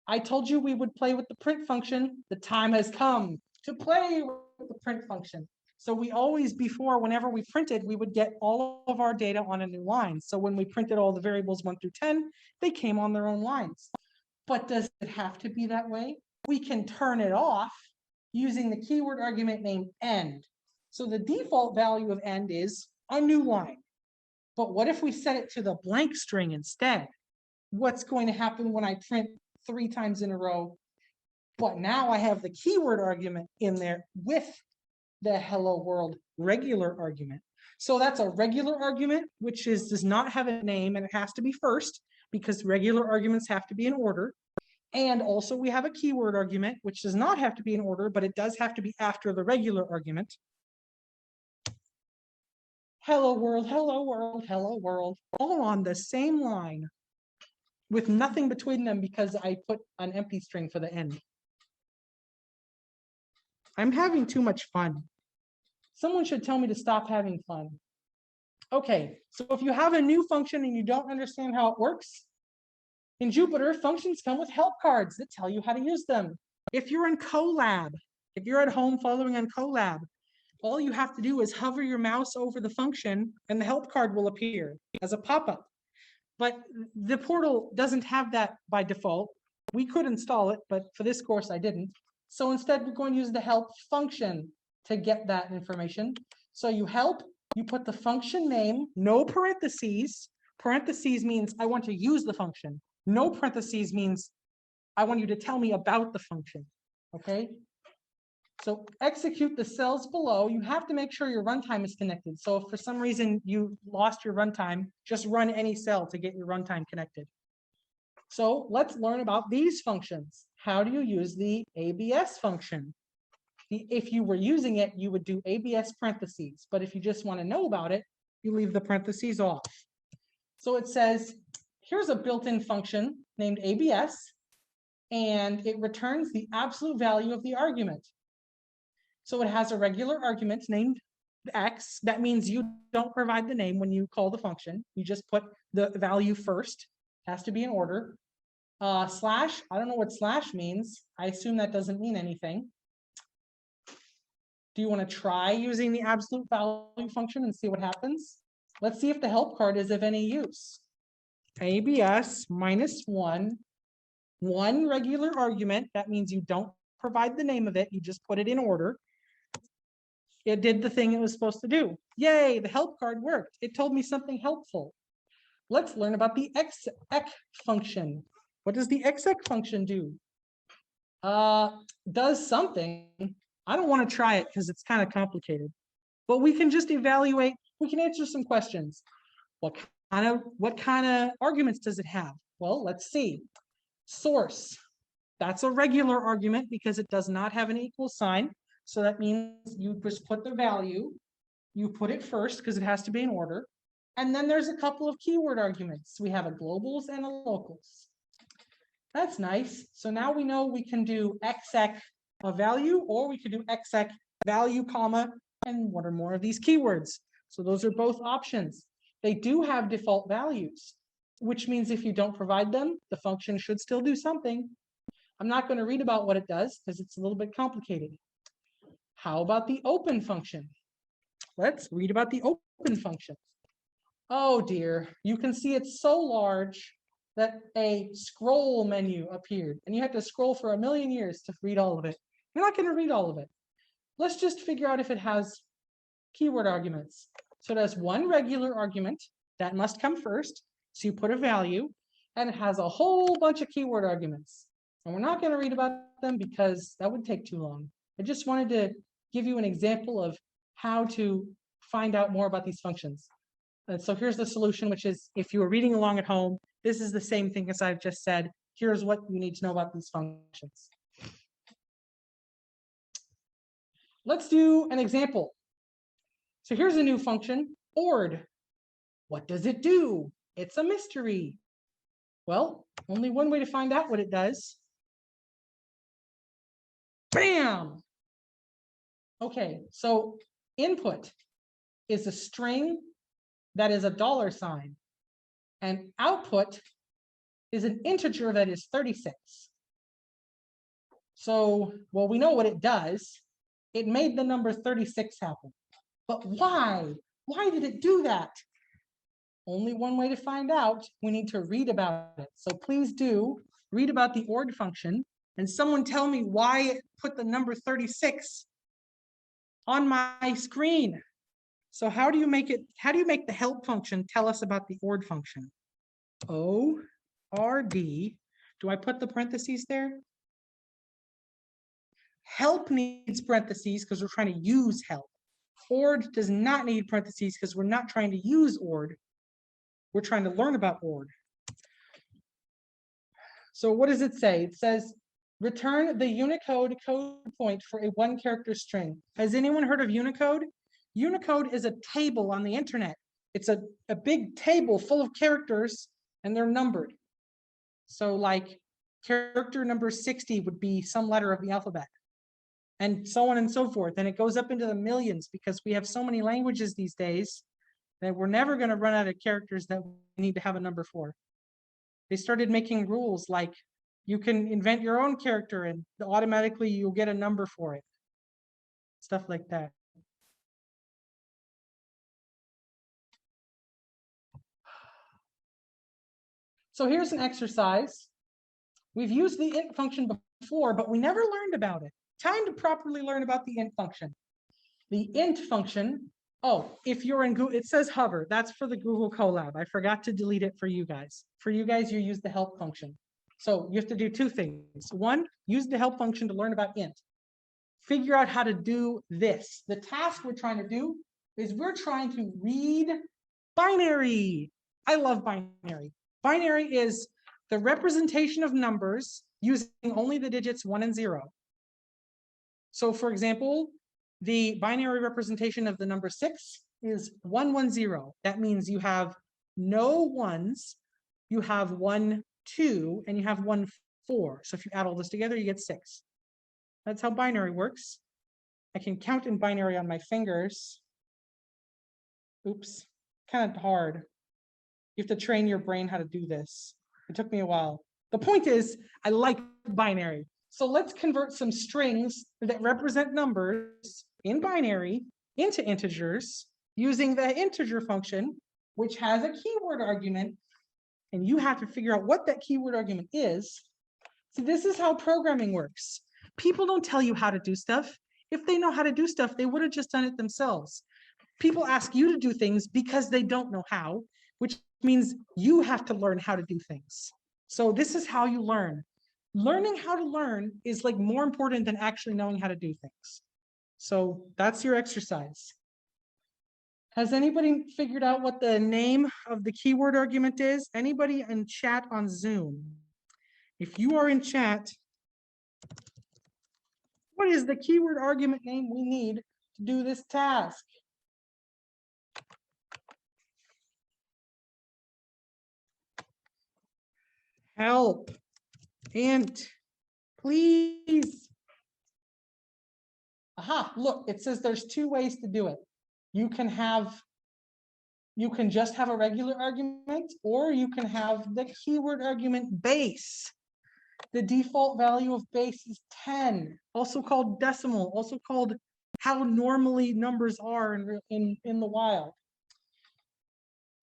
I told you we would play with the print function. The time has come to play with the print function. So we always, whenever we printed, we would get all of our data on a new line. So when we printed all the variables 1 through 10, they came on their own lines. But does it have to be that way? We can turn it off using the keyword argument named end. So the default value of end is a new line. But what if we set it to the blank string instead? What's going to happen when I print 3 times in a row? But now I have the keyword argument in there with the hello world regular argument. So that's a regular argument, which does not have a name, and it has to be first because regular arguments have to be in order. And also we have a keyword argument, which does not have to be in order, but it does have to be after the regular argument. Hello world, hello world, hello world, all on the same line with nothing between them because I put an empty string for the end. I'm having too much fun. Someone should tell me to stop having fun. Okay, so if you have a new function and you don't understand how it works, in Jupyter, functions come with help cards that tell you how to use them. If you're in Colab, if you're at home following on Colab, all you have to do is hover your mouse over the function and the help card will appear as a pop-up. But the portal doesn't have that by default. We could install it, but for this course, I didn't. So instead, we're going to use the help function to get that information. So you help, you put the function name, no parentheses. Parentheses means I want to use the function. No parentheses means I want you to tell me about the function, okay? So execute the cells below. You have to make sure your runtime is connected. So if for some reason you lost your runtime, just run any cell to get your runtime connected. So let's learn about these functions. How do you use the ABS function? If you were using it, you would do ABS parentheses, but if you just want to know about it, you leave the parentheses off. So it says, here's a built-in function named ABS, and it returns the absolute value of the argument. So it has a regular argument named X. That means you don't provide the name when you call the function. You just put the value first. It has to be in order. Slash, I don't know what slash means. I assume that doesn't mean anything. Do you want to try using the absolute value function and see what happens? Let's see if the help card is of any use. ABS -1, one regular argument. That means you don't provide the name of it. You just put it in order. It did the thing it was supposed to do. Yay, the help card worked. It told me something helpful. Let's learn about the exec function. What does the exec function do? Does something. I don't want to try it because it's kind of complicated, but we can just evaluate, we can answer some questions. What kind of arguments does it have? Well, let's see. Source, that's a regular argument because it does not have an equal sign. So that means you just put the value, you put it first because it has to be in order. And then there's a couple of keyword arguments. We have a globals and a locals. That's nice. So now we know we can do exec a value, or we could do exec value, comma, and one or more of these keywords. So those are both options. They do have default values, which means if you don't provide them, the function should still do something. I'm not going to read about what it does because it's a little bit complicated. How about the open function? Let's read about the open function. Oh dear, you can see it's so large that a scroll menu appeared, and you have to scroll for 1,000,000 years to read all of it. You're not going to read all of it. Let's just figure out if it has keyword arguments. So it has one regular argument that must come first. So you put a value, and it has a whole bunch of keyword arguments. And we're not going to read about them because that would take too long. I just wanted to give you an example of how to find out more about these functions. And so here's the solution, which is if you were reading along at home, this is the same thing as I've just said. Here's what you need to know about these functions. Let's do an example. So here's a new function, ORD. What does it do? It's a mystery. Well, only one way to find out what it does. Bam! Okay, so input is a string that is a $, and output is an integer that is 36. So, well, we know what it does. It made the number 36 happen. But why? Why did it do that? Only one way to find out. We need to read about it. So please do read about the ORD function, and someone tell me why it put the number 36 on my screen. So how do you make the help function tell us about the ORD function? ORD. Do I put the parentheses there? Help needs parentheses because we're trying to use help. ORD does not need parentheses because we're not trying to use ORD. We're trying to learn about ORD. So what does it say? It says, return the Unicode code point for a 1-character string. Has anyone heard of Unicode? Unicode is a table on the internet. It's a big table full of characters and they're numbered. So like character number 60 would be some letter of the alphabet, and so on and so forth. And it goes up into the millions because we have so many languages these days that we're never going to run out of characters that we need to have a number for. They started making rules like you can invent your own character and automatically you'll get a number for it. Stuff like that. So here's an exercise. We've used the int function before, but we never learned about it. Time to properly learn about the int function. The int function, oh, if you're in Google, it says hover. That's for the Google Colab. I forgot to delete it for you guys. For you guys, you use the help function. So you have to do two things. One, use the help function to learn about int. figure out how to do this. The task we're trying to do is we're trying to read binary. I love binary. Binary is the representation of numbers using only the digits 1 and 0. So for example, the binary representation of the number 6 is 110. That means you have no ones, you have 1, 2, and you have 1, 4. So if you add all this together, you get 6. That's how binary works. I can count in binary on my fingers. Oops, kind of hard. You have to train your brain how to do this. It took me a while. The point is, I like binary. So let's convert some strings that represent numbers in binary into integers using the integer function, which has a keyword argument. And you have to figure out what that keyword argument is. So this is how programming works. People don't tell you how to do stuff. If they know how to do stuff, they would have just done it themselves. People ask you to do things because they don't know how, which means you have to learn how to do things. So this is how you learn. Learning how to learn is like more important than actually knowing how to do things. So that's your exercise. Has anybody figured out what the name of the keyword argument is? Anybody in chat on Zoom? If you are in chat, what is the keyword argument name we need to do this task? Help. Int. Please. Aha, look, it says there's 2 ways to do it. You can just have a regular argument, or you can have the keyword argument base. The default value of base is 10, also called decimal, also called how normally numbers are in the wild.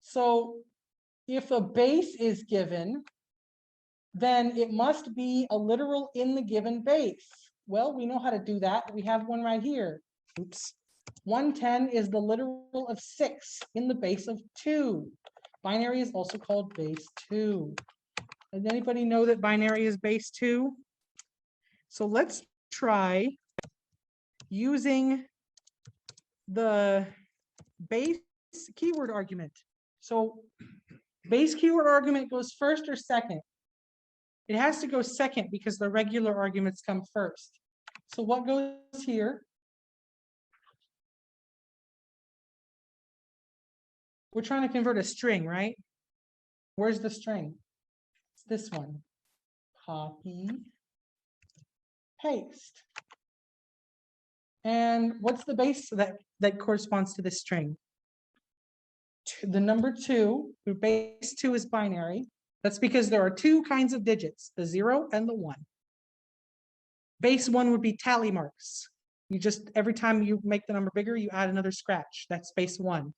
So if a base is given, then it must be a literal in the given base. Well, we know how to do that. We have one right here. Oops. 110 is the literal of 6 in the base of 2. Binary is also called base 2. Does anybody know that binary is base 2? So let's try using the base keyword argument. So base keyword argument goes first or second? It has to go second because the regular arguments come first. So what goes here? We're trying to convert a string, right? Where's the string? It's this one. Copy, paste. And what's the base that corresponds to this string? The number 2, the base 2 is binary. That's because there are 2 kinds of digits, the 0 and the 1. Base 1 would be tally marks. You just, every time you make the number bigger, you add another scratch. That's base 1.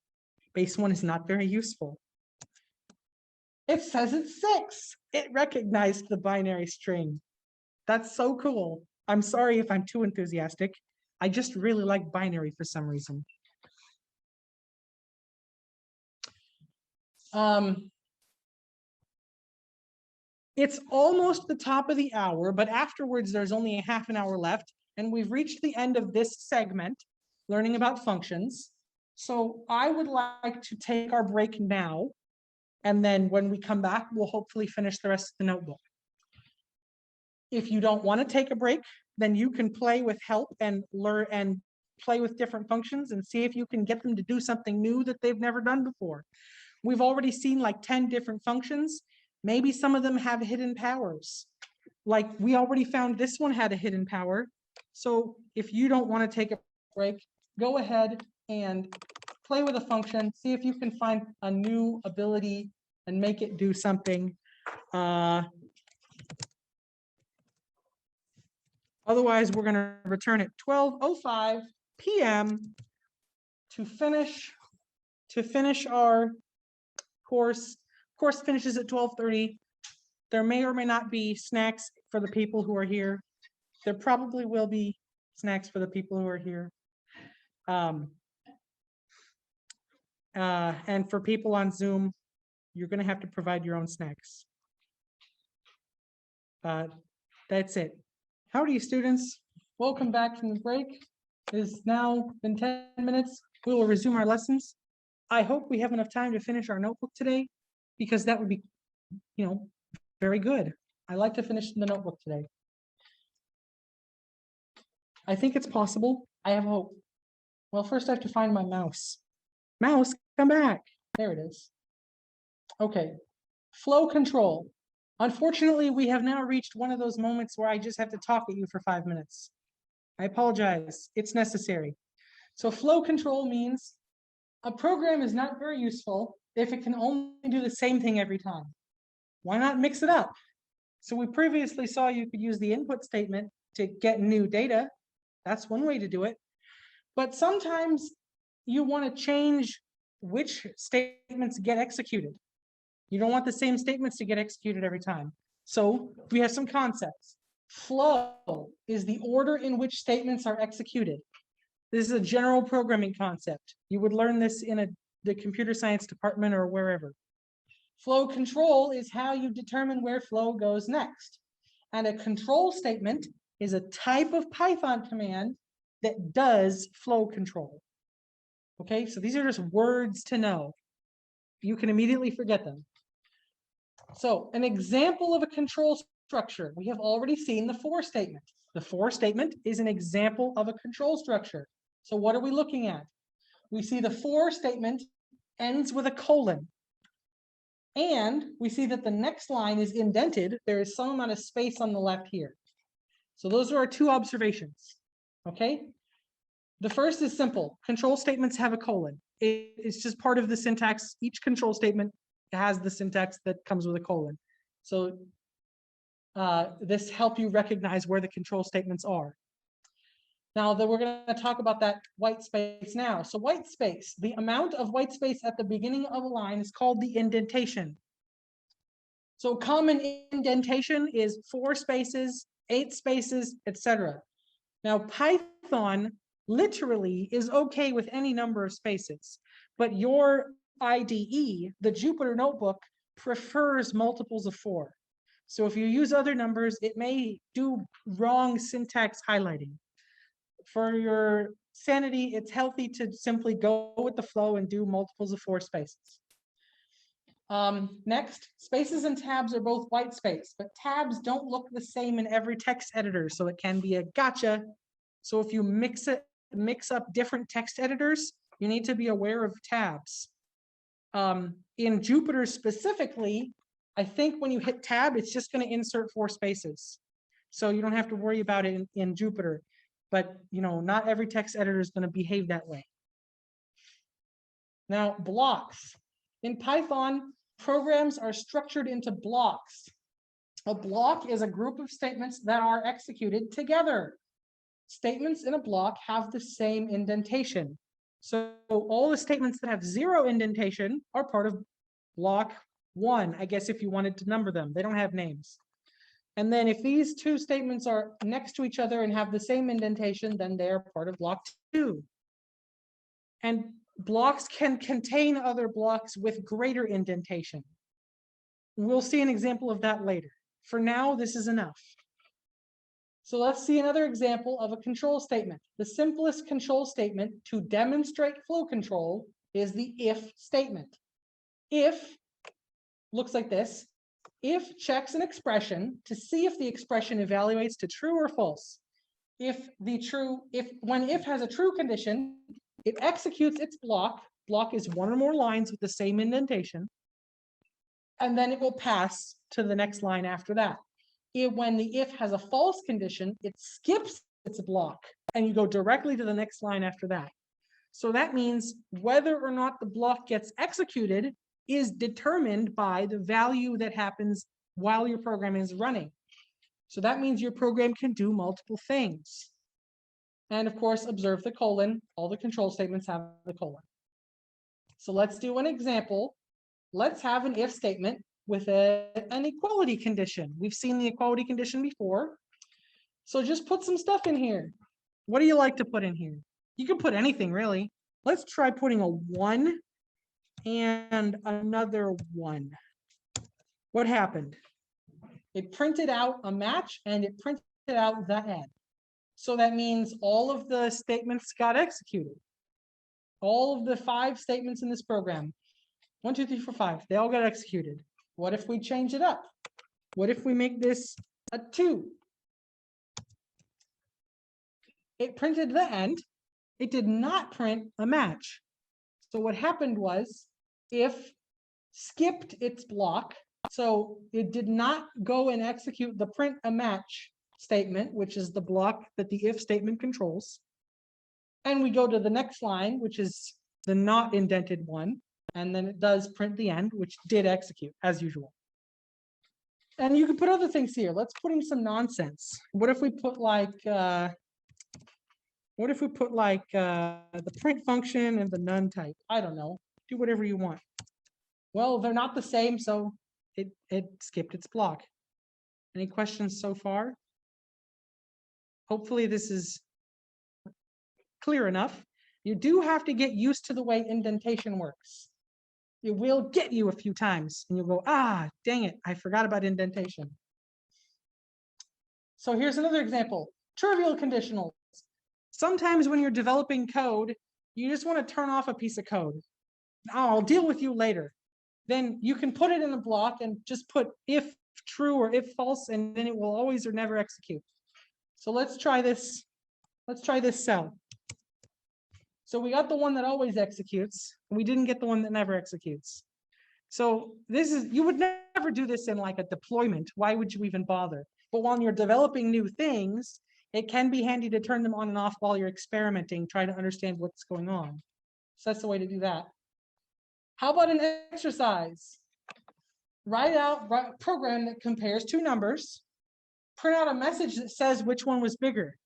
Base 1 is not very useful. It says it's 6. It recognized the binary string. That's so cool. I'm sorry if I'm too enthusiastic. I just really like binary for some reason. It's almost the top of the hour, but afterwards there's only a half an hour left, and we've reached the end of this segment, learning about functions. So I would like to take our break now, and then when we come back, we'll hopefully finish the rest of the notebook. If you don't want to take a break, then you can play with help and learn and play with different functions and see if you can get them to do something new that they've never done before. We've already seen like 10 different functions. Maybe some of them have hidden powers. Like we already found this one had a hidden power. So if you don't want to take a break, go ahead and play with a function, see if you can find a new ability and make it do something. Otherwise, we're going to return at 12:05 p.m. to finish our course. Course finishes at 12:30. There may or may not be snacks for the people who are here. There probably will be snacks for the people who are here. And for people on Zoom, you're going to have to provide your own snacks. That's it. How are you, students? Welcome back from the break. It is now been 10 minutes. We will resume our lessons. I hope we have enough time to finish our notebook today, because that would be, very good. I like to finish the notebook today. I think it's possible. I have hope. Well, first I have to find my mouse. Mouse, come back. There it is. Okay. Flow control. Unfortunately, we have now reached one of those moments where I just have to talk at you for 5 minutes. I apologize. It's necessary. So flow control means a program is not very useful if it can only do the same thing every time. Why not mix it up? So we previously saw you could use the input statement to get new data. That's one way to do it. But sometimes you want to change which statements get executed. You don't want the same statements to get executed every time. So we have some concepts. Flow is the order in which statements are executed. This is a general programming concept. You would learn this in the computer science department or wherever. Flow control is how you determine where flow goes next. And a control statement is a type of Python command that does flow control. Okay, so these are just words to know. You can immediately forget them. So an example of a control structure, we have already seen the for statement. The for statement is an example of a control structure. So what are we looking at? We see the for statement ends with a colon. And we see that the next line is indented. There is some amount of space on the left here. So those are our two observations. Okay. The first is simple. Control statements have a colon. It's just part of the syntax. Each control statement has the syntax that comes with a colon. So this helps you recognize where the control statements are. Now that we're going to talk about that white space now. So white space, the amount of white space at the beginning of a line is called the indentation. So common indentation is 4 spaces, 8 spaces, etc. Now Python literally is okay with any number of spaces, but your IDE, the Jupyter Notebook, prefers multiples of 4. So if you use other numbers, it may do wrong syntax highlighting. For your sanity, it's healthy to simply go with the flow and do multiples of 4 spaces. Next, spaces and tabs are both white space, but tabs don't look the same in every text editor, so it can be a gotcha. So if you mix up different text editors, you need to be aware of tabs. In Jupyter specifically, I think when you hit tab, it's just going to insert 4 spaces. So you don't have to worry about it in Jupyter. But not every text editor is going to behave that way. Now, blocks. In Python, programs are structured into blocks. A block is a group of statements that are executed together. Statements in a block have the same indentation. So all the statements that have 0 indentation are part of block 1, I guess, if you wanted to number them. They don't have names. And then if these 2 statements are next to each other and have the same indentation, then they are part of block 2. And blocks can contain other blocks with greater indentation. We'll see an example of that later. For now, this is enough. So let's see another example of a control statement. The simplest control statement to demonstrate flow control is the if statement. If looks like this. If checks an expression to see if the expression evaluates to true or false. When if has a true condition, it executes its block. Block is 1 or more lines with the same indentation. And then it will pass to the next line after that. When the if has a false condition, it skips its block and you go directly to the next line after that. So that means whether or not the block gets executed is determined by the value that happens while your program is running. So that means your program can do multiple things. And of course, observe the colon. All the control statements have the colon. So let's do an example. Let's have an if statement with an equality condition. We've seen the equality condition before. So just put some stuff in here. What do you like to put in here? You can put anything, really. Let's try putting a 1 and another 1. What happened? It printed out a match and it printed out the head. So that means all of the statements got executed. All of the 5 statements in this program, 1, 2, 3, 4, 5, they all got executed. What if we change it up? What if we make this a 2? It printed the end. It did not print a match. So what happened was if skipped its block, so it did not go and execute the print a match statement, which is the block that the if statement controls. And we go to the next line, which is the not indented one. And then it does print the end, which did execute as usual. And you can put other things here. Let's put in some nonsense. What if we put like, the print function and the none type? I don't know. Do whatever you want. Well, they're not the same, so it skipped its block. Any questions so far? Hopefully this is clear enough. You do have to get used to the way indentation works. It will get you a few times and you'll go, ah, dang it, I forgot about indentation. So here's another example, trivial conditionals. Sometimes when you're developing code, you just want to turn off a piece of code. I'll deal with you later. Then you can put it in a block and just put if true or if false, and then it will always or never execute. So let's try this. Let's try this cell. So we got the one that always executes, and we didn't get the one that never executes. So this is, you would never do this in like a deployment. Why would you even bother? But when you're developing new things, it can be handy to turn them on and off while you're experimenting, try to understand what's going on. So that's the way to do that. How about an exercise? Write a program that compares 2 numbers, print out a message that says which one was bigger.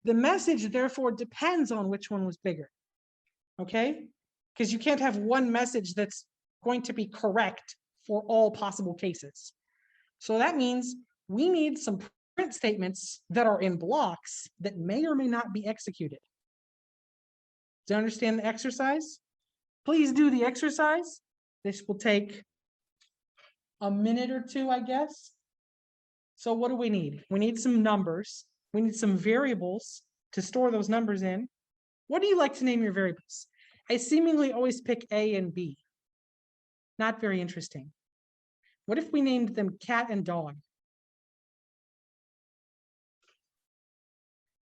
The message therefore depends on which one was bigger, okay? Because you can't have one message that's going to be correct for all possible cases. So that means we need some print statements that are in blocks that may or may not be executed. Do you understand the exercise? Please do the exercise. This will take a minute or 2, I guess. So what do we need? We need some numbers. We need some variables to store those numbers in. What do you like to name your variables? I seemingly always pick A and B. Not very interesting. What if we named them cat and dog?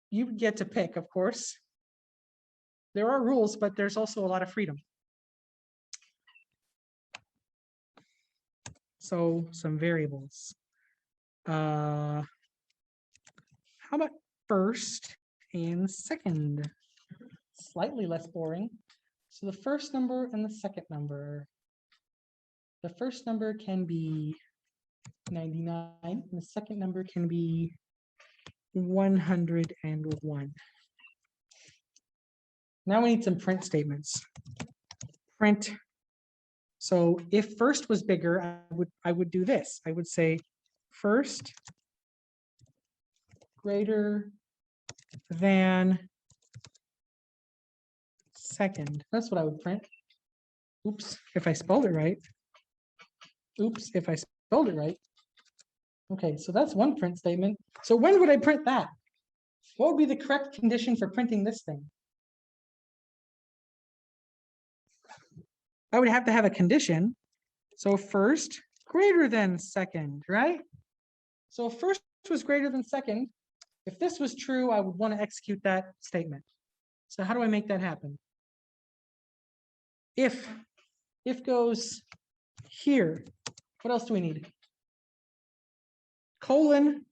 You get to pick, of course. There are rules, but there's also a lot of freedom. So some variables. How about first and second? Slightly less boring. So the first number and the second number. The first number can be 99, and the second number can be 101. Now we need some print statements. Print. So if first was bigger, I would do this. I would say first greater than second. That's what I would print. Oops, if I spelled it right. Oops, if I spelled it right. Okay, so that's one print statement. So when would I print that? What would be the correct condition for printing this thing? I would have to have a condition. So first greater than second, right? So if first was greater than second, if this was true, I would want to execute that statement. So how do I make that happen? If goes here, what else do we need? Colon.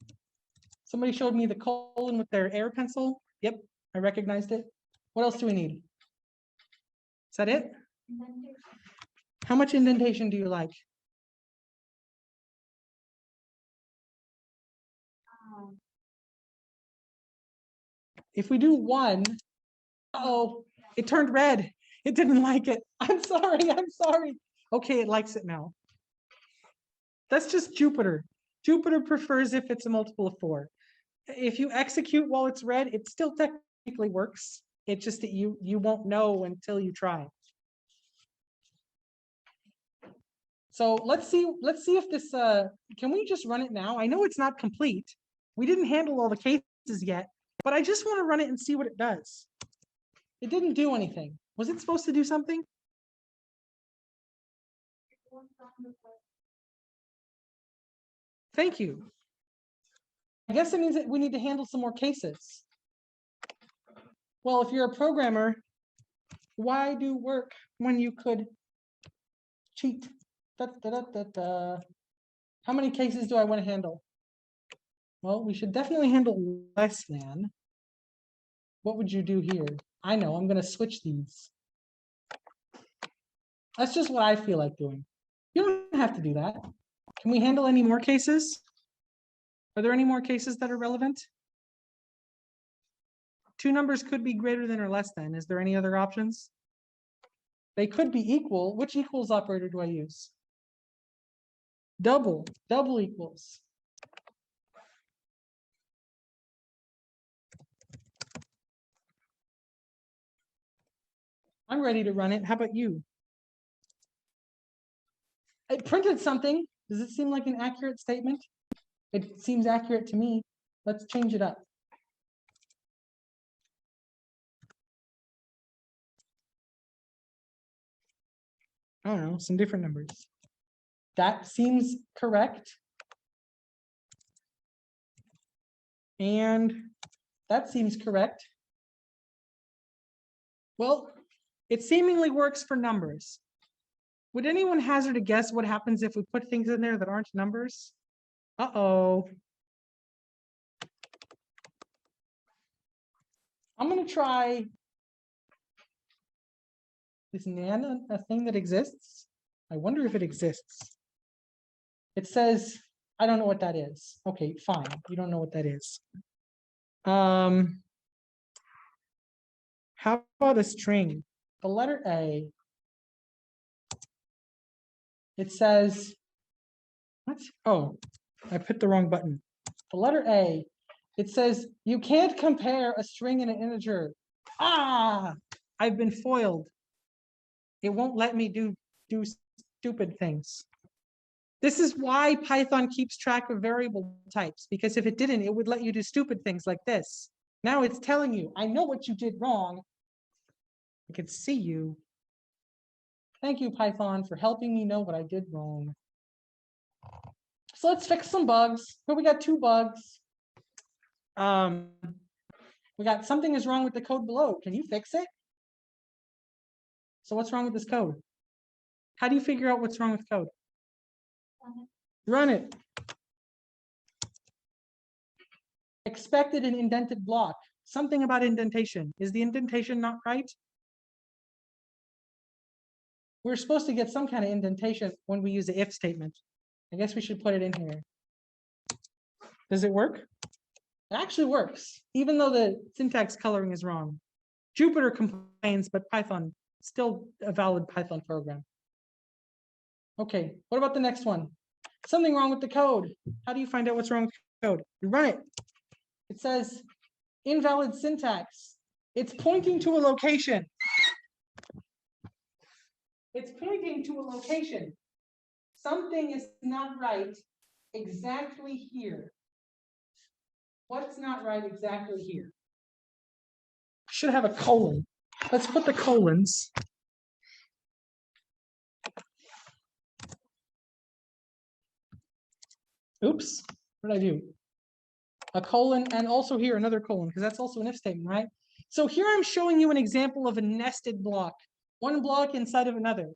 Somebody showed me the colon with their air pencil. Yep, I recognized it. What else do we need? Is that it? How much indentation do you like? If we do 1, uh-oh, it turned red. It didn't like it. I'm sorry, I'm sorry. Okay, it likes it now. That's just Jupyter. Jupyter prefers if it's a multiple of 4. If you execute while it's red, it still technically works. It's just that you won't know until you try. So let's see if this, can we just run it now? I know it's not complete. We didn't handle all the cases yet, but I just want to run it and see what it does. It didn't do anything. Was it supposed to do something? Thank you. I guess it means that we need to handle some more cases. Well, if you're a programmer, why do work when you could cheat? Da, da, da, da, da. How many cases do I want to handle? Well, we should definitely handle less than. What would you do here? I know, I'm going to switch these. That's just what I feel like doing. You don't have to do that. Can we handle any more cases? Are there any more cases that are relevant? Two numbers could be greater than or less than. Is there any other options? They could be equal. Which equals operator do I use? Double equals. I'm ready to run it. How about you? It printed something. Does it seem like an accurate statement? It seems accurate to me. Let's change it up. I don't know, some different numbers. That seems correct. And that seems correct. Well, it seemingly works for numbers. Would anyone hazard a guess what happens if we put things in there that aren't numbers? Uh-oh. I'm going to try. Is NaN a thing that exists? I wonder if it exists. It says, I don't know what that is. Okay, fine. You don't know what that is. How about a string? The letter A. It says, what? Oh, I put the wrong button. The letter A, it says, you can't compare a string and an integer. Ah, I've been foiled. It won't let me do stupid things. This is why Python keeps track of variable types, because if it didn't, it would let you do stupid things like this. Now it's telling you, I know what you did wrong. I can see you. Thank you, Python, for helping me know what I did wrong. So let's fix some bugs. Here we got 2 bugs. We got something is wrong with the code below. Can you fix it? So what's wrong with this code? How do you figure out what's wrong with code? Run it. Expected an indented block. Something about indentation. Is the indentation not right? We're supposed to get some kind of indentation when we use the if statement. I guess we should put it in here. Does it work? It actually works, even though the syntax coloring is wrong. Jupyter complains, but Python, still a valid Python program. Okay, what about the next one? Something wrong with the code. How do you find out what's wrong with the code? You run it. It says invalid syntax. It's pointing to a location. It's pointing to a location. Something is not right exactly here. What's not right exactly here? Should have a colon. Let's put the colons. Oops, what did I do? A colon and also here another colon, because that's also an if statement, right? So here I'm showing you an example of a nested block, one block inside of another.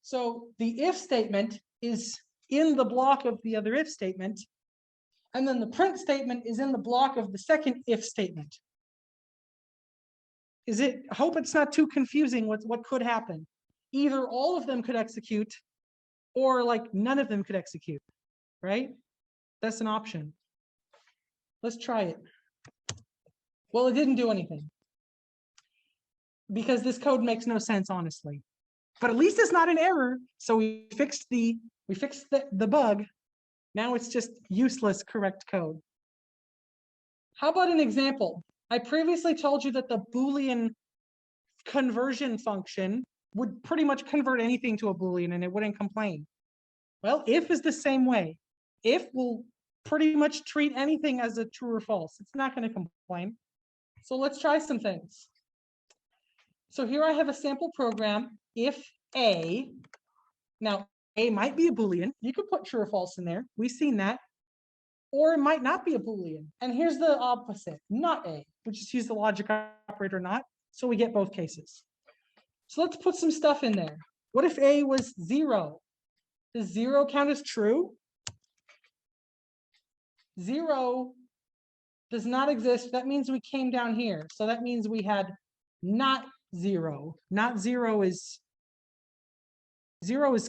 So the if statement is in the block of the other if statement, and then the print statement is in the block of the second if statement. I hope it's not too confusing with what could happen. Either all of them could execute, or like none of them could execute, right? That's an option. Let's try it. Well, it didn't do anything, because this code makes no sense, honestly. But at least it's not an error. So we fixed the bug. Now it's just useless correct code. How about an example? I previously told you that the Boolean conversion function would pretty much convert anything to a Boolean and it wouldn't complain. Well, if is the same way. If will pretty much treat anything as a true or false. It's not going to complain. So let's try some things. So here I have a sample program, if A, now A might be a Boolean, you could put true or false in there, we've seen that. Or it might not be a Boolean. And here's the opposite, not A. We just use the logic operator not, so we get both cases. So let's put some stuff in there. What if A was 0? Does 0 count as true? 0 does not exist. That means we came down here. So that means we had not 0. Not 0 is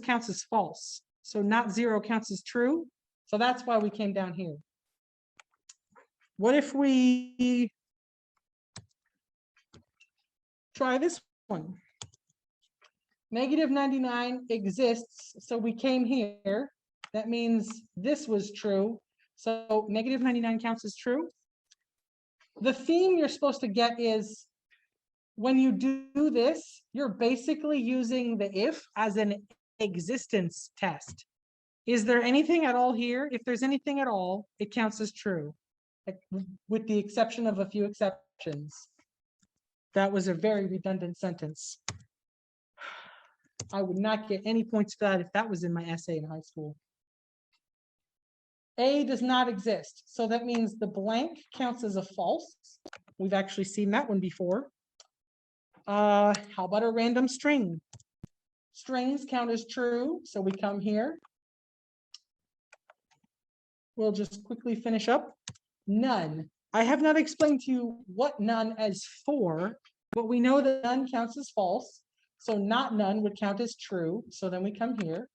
counts as false. So not 0 counts as true. So that's why we came down here. What if we try this one? Negative 99 exists, so we came here. That means this was true. So negative 99 counts as true. The theme you're supposed to get is when you do this, you're basically using the if as an existence test. Is there anything at all here? If there's anything at all, it counts as true, with the exception of a few exceptions. That was a very redundant sentence. I would not get any points for that if that was in my essay in high school. A does not exist, so that means the blank counts as a false. We've actually seen that one before. How about a random string? Strings count as true, so we come here. We'll just quickly finish up. None. I have not explained to you what none is for, but we know that none counts as false. So not none would count as true. So then we come here.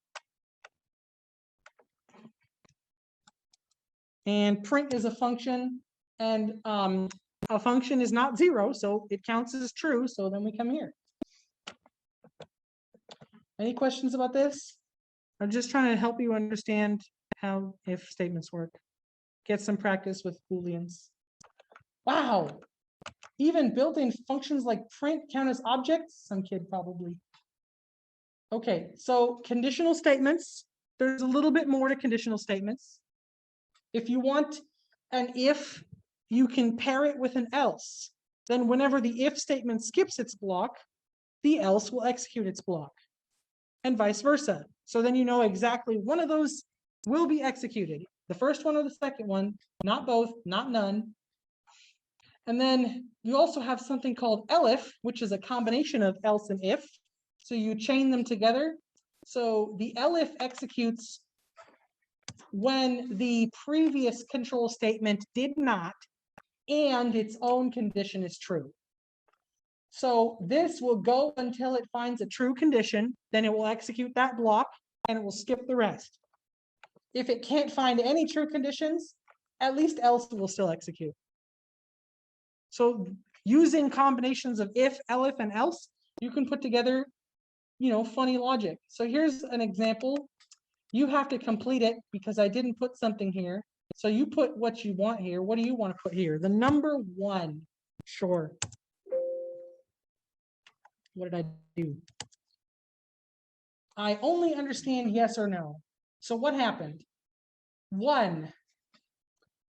And print is a function, and a function is not 0, so it counts as true. So then we come here. Any questions about this? I'm just trying to help you understand how if statements work. Get some practice with Booleans. Wow. Even built-in functions like print count as objects? Some kid probably. Okay, so conditional statements. There's a little bit more to conditional statements. If you want an if, you can pair it with an else. Then whenever the if statement skips its block, the else will execute its block. And vice versa. So then you know exactly one of those will be executed. The first one or the second one, not both, not none. And then you also have something called elif, which is a combination of else and if. So you chain them together. So the elif executes when the previous control statement did not, and its own condition is true. So this will go until it finds a true condition, then it will execute that block, and it will skip the rest. If it can't find any true conditions, at least else will still execute. So using combinations of if, elif, and else, you can put together, funny logic. So here's an example. You have to complete it because I didn't put something here. So you put what you want here. What do you want to put here? The number 1. Sure. What did I do? I only understand yes or no. So what happened? 1.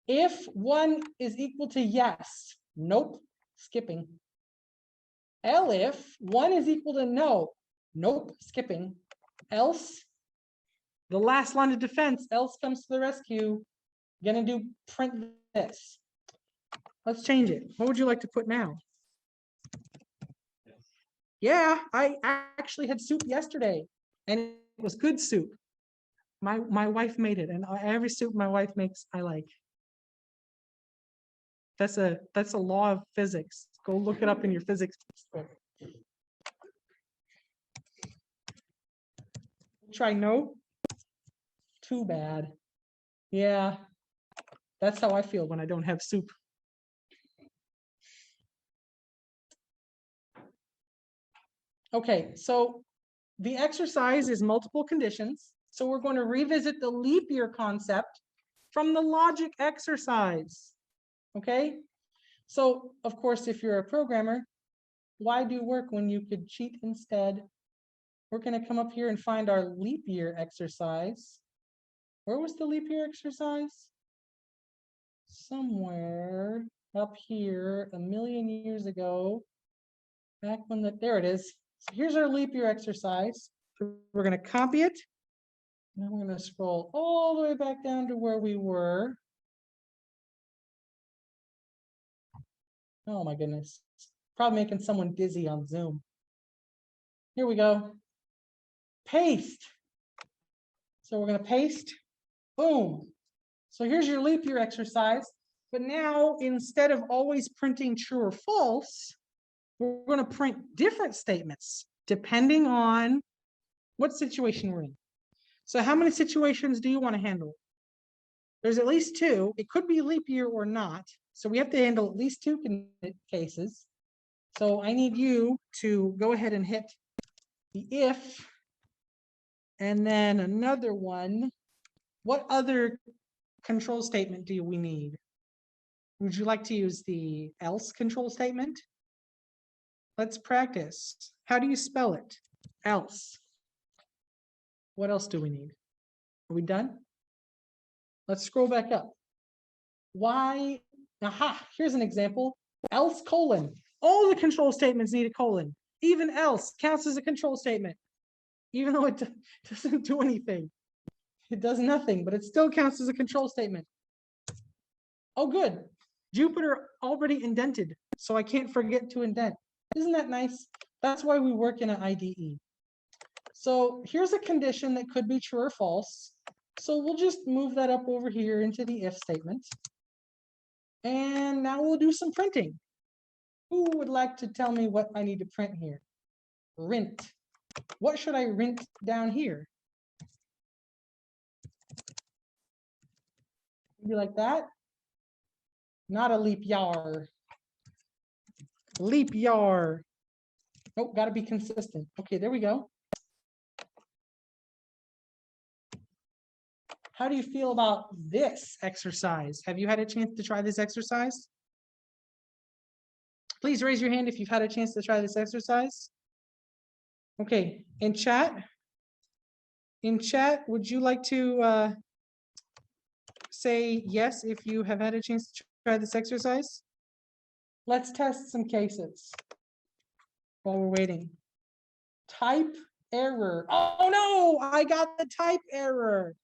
If 1 is equal to yes, nope, skipping. Elif 1 is equal to no, nope, skipping. Else, the last line of defense, else comes to the rescue. Gonna do print this. Let's change it. What would you like to put now? Yeah, I actually had soup yesterday, and it was good soup. My wife made it, and every soup my wife makes, I like. That's a law of physics. Go look it up in your physics textbook. Try no. Too bad. Yeah, that's how I feel when I don't have soup. Okay, so the exercise is multiple conditions. So we're going to revisit the leap year concept from the logic exercise. Okay, so of course, if you're a programmer, why do work when you could cheat instead? We're going to come up here and find our leap year exercise. Where was the leap year exercise? Somewhere. up here a million years ago. Back when there it is. So here's our leap year exercise. So we're gonna copy it. Now we're gonna scroll all the way back down to where we were. Oh my goodness. Probably making someone dizzy on Zoom. Here we go. Paste. So we're gonna paste. Boom. So here's your leap year exercise. But now instead of always printing true or false, we're gonna print different statements depending on what situation we're in. So how many situations do you want to handle? There's at least two. It could be leap year or not. So we have to handle at least two cases. So I need you to go ahead and hit the if, and then another one. What other control statement do we need? Would you like to use the else control statement? Let's practice. How do you spell it? Else. What else do we need? Are we done? Let's scroll back up. Why? Aha, here's an example. Else colon. All the control statements need a colon. Even else counts as a control statement, even though it doesn't do anything. It does nothing, but it still counts as a control statement. Oh, good. Jupyter already indented, so I can't forget to indent. Isn't that nice? That's why we work in an IDE. So here's a condition that could be true or false. So we'll just move that up over here into the if statement. And now we'll do some printing. Who would like to tell me what I need to print here? Rint. What should I rint down here? You like that? Not a leap yar. Leap yar. Oh, gotta be consistent. Okay, there we go. How do you feel about this exercise? Have you had a chance to try this exercise? Please raise your hand if you've had a chance to try this exercise. Okay, in chat, would you like to say yes if you have had a chance to try this exercise? Let's test some cases while we're waiting. Type error. Oh no, I got the type error.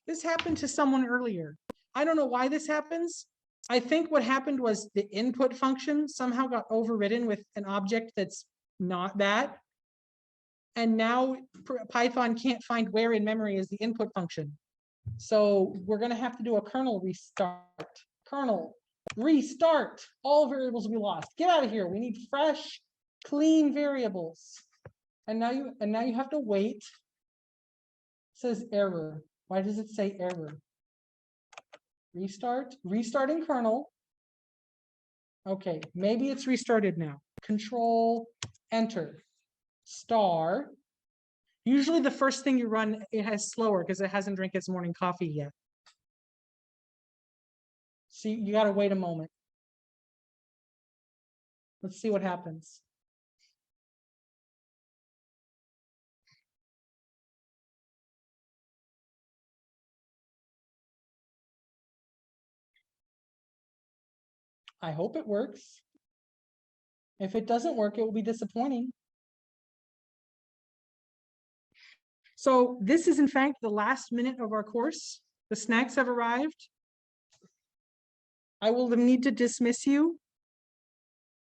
This happened to someone earlier. I don't know why this happens. I think what happened was the input function somehow got overridden with an object that's not that. And now Python can't find where in memory is the input function. So we're going to have to do a kernel restart. Kernel restart. All variables will be lost. Get out of here. We need fresh, clean variables. And now you have to wait. It says error. Why does it say error? Restart. Restarting kernel. Okay, maybe it's restarted now. Control Enter. Star. Usually the first thing you run, it has slower because it hasn't drank its morning coffee yet. So you got to wait a moment. Let's see what happens. I hope it works. If it doesn't work, it will be disappointing. So this is in fact the last minute of our course. The snacks have arrived. I will need to dismiss you.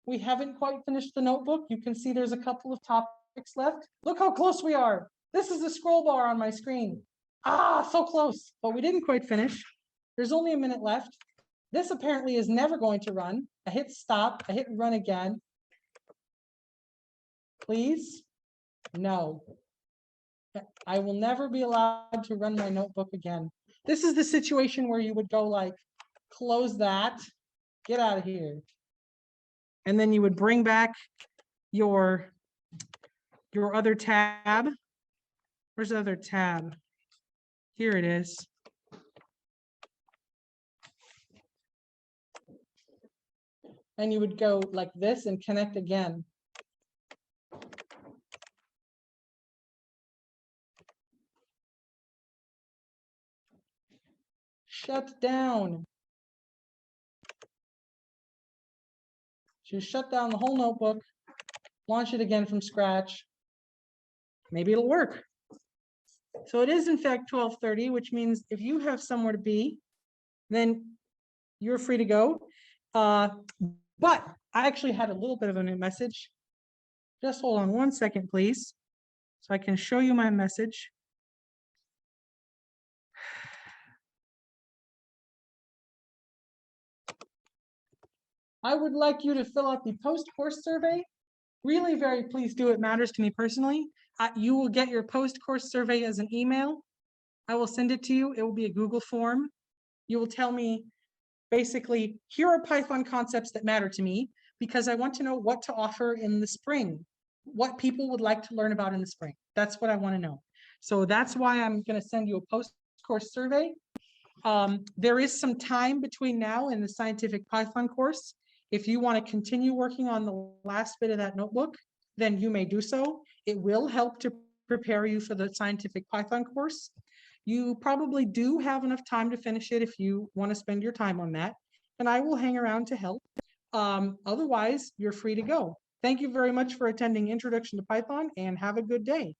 We haven't quite finished the notebook. You can see there's a couple of topics left. Look how close we are. This is the scroll bar on my screen. Ah, so close, but we didn't quite finish. There's only a minute left. This apparently is never going to run. I hit stop, I hit run again. Please? No. I will never be allowed to run my notebook again. This is the situation where you would go like, close that, get out of here. And then you would bring back your other tab. Where's the other tab? Here it is. And you would go like this and connect again. Shut down. Just shut down the whole notebook, launch it again from scratch. Maybe it'll work. So it is in fact 12:30, which means if you have somewhere to be, then you're free to go. But I actually had a little bit of a new message. Just hold on one second, please, so I can show you my message. I would like you to fill out the post-course survey. Really, very please do. It matters to me personally. You will get your post-course survey as an email. I will send it to you. It will be a Google form. You will tell me, basically, here are Python concepts that matter to me because I want to know what to offer in the spring, what people would like to learn about in the spring. That's what I want to know. So that's why I'm going to send you a post-course survey. There is some time between now and the scientific Python course. If you want to continue working on the last bit of that notebook, then you may do so. It will help to prepare you for the scientific Python course. You probably do have enough time to finish it if you want to spend your time on that, and I will hang around to help. Otherwise, you're free to go. Thank you very much for attending Introduction to Python, and have a good day.